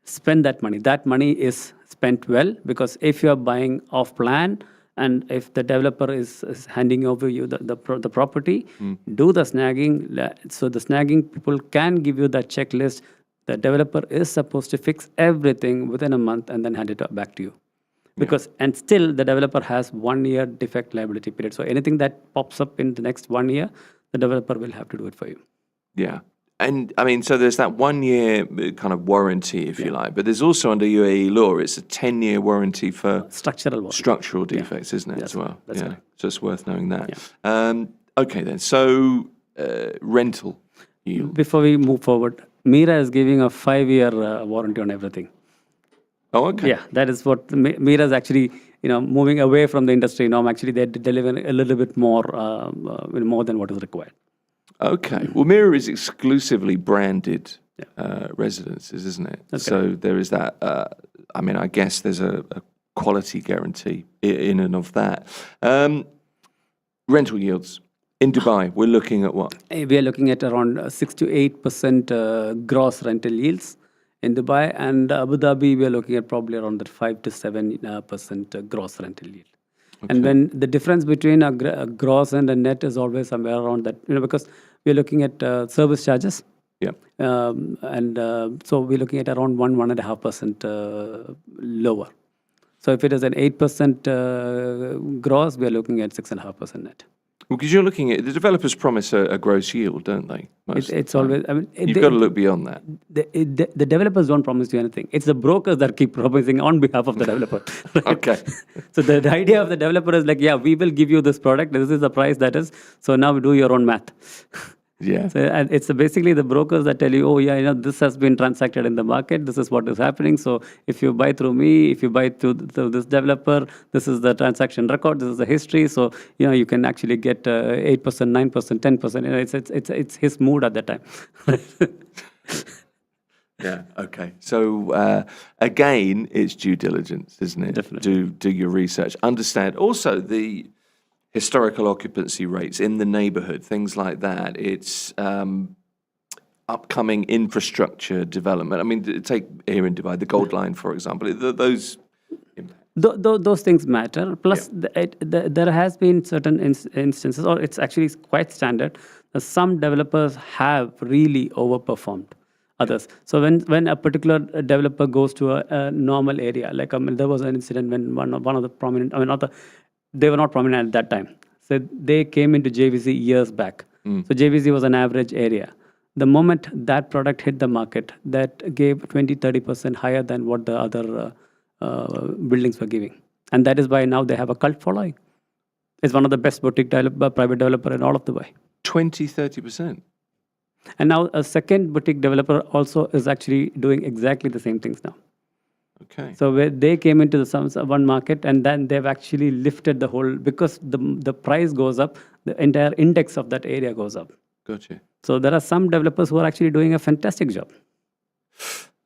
Spend that money. That money is spent well, because if you are buying off plan and if the developer is handing over you the property, do the snagging. So the snagging people can give you that checklist. The developer is supposed to fix everything within a month and then hand it back to you. And still the developer has 1 year defect liability period. So anything that pops up in the next 1 year, the developer will have to do it for you. Yeah. And I mean, so there's that 1 year kind of warranty, if you like, but there's also under UAE law, it's a 10-year warranty for structural defects, isn't it, as well? That's right. So it's worth knowing that. Yeah. Okay then, so rental yield. Before we move forward, Mira is giving a 5-year warranty on everything. Oh, okay. Yeah, that is what Mira is actually, moving away from the industry norm. Actually, they're delivering a little bit more than what is required. Okay. Well, Mira is exclusively branded residences, isn't it? So there is that. I guess there's a quality guarantee in and of that. Rental yields in Dubai, we're looking at what? We are looking at around 6 to 8% gross rental yields in Dubai, and Abu Dhabi we are looking at probably around that 5 to 7% gross rental yield. Okay. And then the difference between a gross and a net is always somewhere around that, because we're looking at service charges. Yeah. So we're looking at around 1.5% lower. So if it is an 8% gross, we are looking at 6.5% net. Well, because you're looking at the developers promise a gross yield, don't they? It's always. I mean, You've got to look beyond that. The developers don't promise you anything. It's the brokers that keep promising on behalf of the developer. Right? Okay. So the idea of the developer is like, yeah, we will give you this product. This is the price that is. So now do your own math. Yeah. So, and it's basically the brokers that tell you, oh yeah, this has been transacted in the market. This is what is happening. So if you buy through me, if you buy through this developer, this is the transaction record. This is the history. So you can actually get 8%, 9%, 10%. It's his mood at that time. Yeah. Okay. So again, it's due diligence, isn't it? Definitely. Do your research. Understand also the historical occupancy rates in the neighborhood, things like that. It's upcoming infrastructure development. I mean, take here in Dubai, the Gold Line, for example. Those Those things matter. Plus, there has been certain instances, or it's actually quite standard, that some developers have really overperformed others. So when a particular developer goes to a normal area, like there was an incident when one of the prominent, they were not prominent at that time. So they came into JVC years back. So JVC was an average area. The moment that product hit the market, that gave 20-30% higher than what the other buildings were giving. And that is why now they have a cult following. It's one of the best boutique private developer in all of Dubai. 20-30%. And now a second boutique developer also is actually doing exactly the same things now. Okay. So where they came into the one market, and then they've actually lifted the whole, because the price goes up, the entire index of that area goes up. Gotcha. So there are some developers who are actually doing a fantastic job.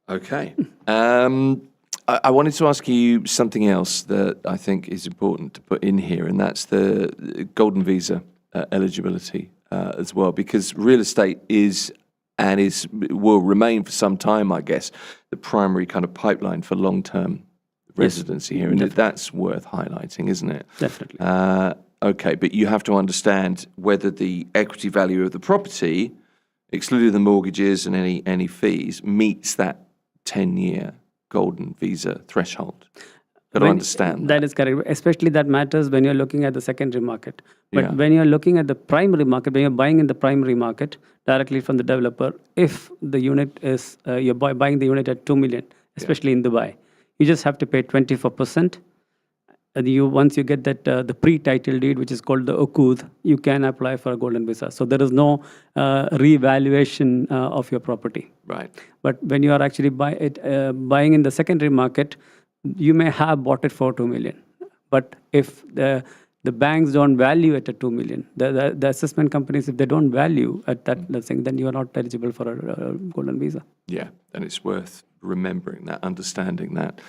Okay. I wanted to ask you something else that I think is important to put in here, and that's the golden visa eligibility as well, because real estate is and will remain for some time, I guess, the primary kind of pipeline for long-term residency here, and that's worth highlighting, isn't it? Definitely. Okay, but you have to understand whether the equity value of the property, excluding the mortgages and any fees, meets that 10-year golden visa threshold. Got to understand that is correct. Especially that matters when you're looking at the secondary market. But when you're looking at the primary market, when you're buying in the primary market directly from the developer, if the unit is, you're buying the unit at 2 million, especially in Dubai, you just have to pay 24%. And once you get that the pre-title deed, which is called the Uqud, you can apply for a golden visa. So there is no revaluation of your property. Right. But when you are actually buying in the secondary market, you may have bought it for 2 million. But if the banks don't value it at 2 million, the assessment companies, if they don't value at that thing, then you are not eligible for a golden visa. Yeah, and it's worth remembering that, understanding that.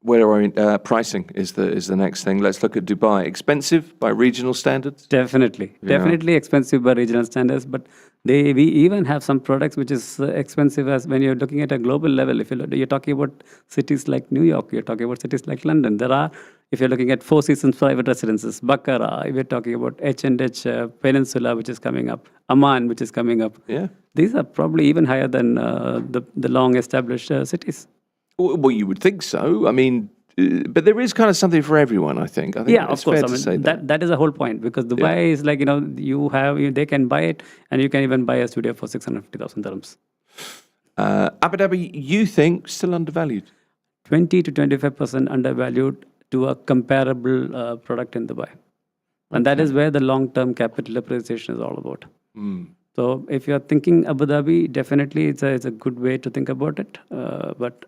Where are we? Pricing is the next thing. Let's look at Dubai. Expensive by regional standards? Definitely. Definitely expensive by regional standards. But we even have some products which is expensive as when you're looking at a global level. If you're talking about cities like New York, you're talking about cities like London. If you're looking at Four Seasons private residences, Baccarat, if you're talking about H&H Peninsula, which is coming up, Amman, which is coming up. Yeah. These are probably even higher than the long-established cities. Well, you would think so. I mean, but there is kind of something for everyone, I think. I think Yeah, of course. I mean, that is the whole point, because Dubai is like, they can buy it, and you can even buy a studio for 650,000 dirhams. Abu Dhabi, you think, still undervalued? 20 to 25% undervalued to a comparable product in Dubai. And that is where the long-term capital appreciation is all about. So if you're thinking Abu Dhabi, definitely it's a good way to think about it. But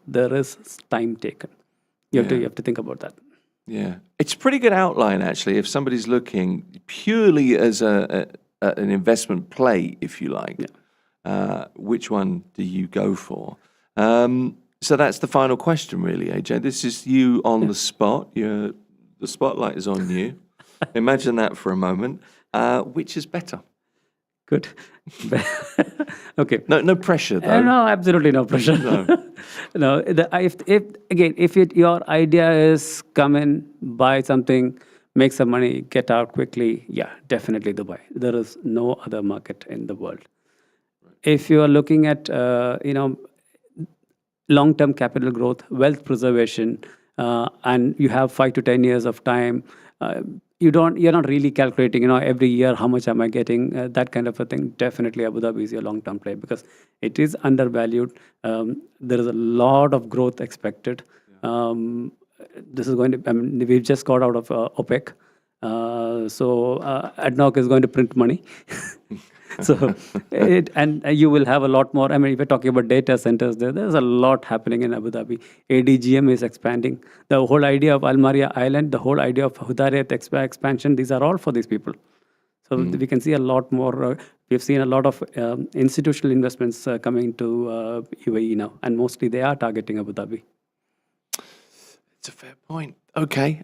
there is time taken. You have to think about that. Yeah, it's a pretty good outline actually. If somebody's looking purely as an investment play, if you like, which one do you go for? So that's the final question, really, AJ. This is you on the spot. The spotlight is on you. Imagine that for a moment. Which is better? Good. Okay. No pressure, though. No, absolutely no pressure. No. If your idea is come in, buy something, make some money, get out quickly, definitely Dubai. There is no other market in the world. If you are looking at, long-term capital growth, wealth preservation, and you have 5 to 10 years of time, you're not really calculating, every year how much am I getting, that kind of a thing. Definitely Abu Dhabi is your long-term play because it is undervalued. There is a lot of growth expected. This is going to, we've just got out of OPEC. So ADNOC is going to print money. So and you will have a lot more. If you're talking about data centers, there's a lot happening in Abu Dhabi. ADGM is expanding. The whole idea of Al Maria Island, the whole idea of Hudayrat expansion, these are all for these people. So we can see a lot more. We've seen a lot of institutional investments coming to UAE now, and mostly they are targeting Abu Dhabi. It's a fair point. Okay.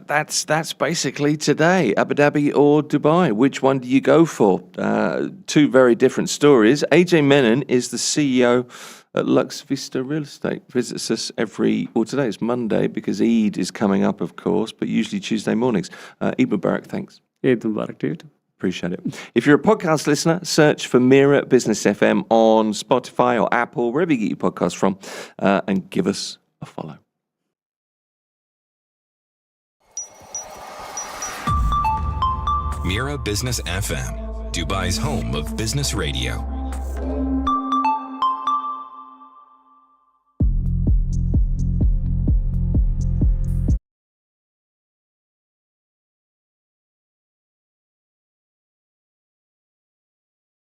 That's basically today. Abu Dhabi or Dubai? Which one do you go for? Two very different stories. AJ Menon is the CEO at Lux Vista Real Estate. Visits us today is Monday because Eid is coming up, of course, but usually Tuesday mornings. Eid Mubarak, thanks. Eid Mubarak to you. Appreciate it. If you're a podcast listener, search for Mira Business FM on Spotify or Apple, wherever you get your podcasts from, and give us a follow. Mira Business FM, Dubai's home of business radio.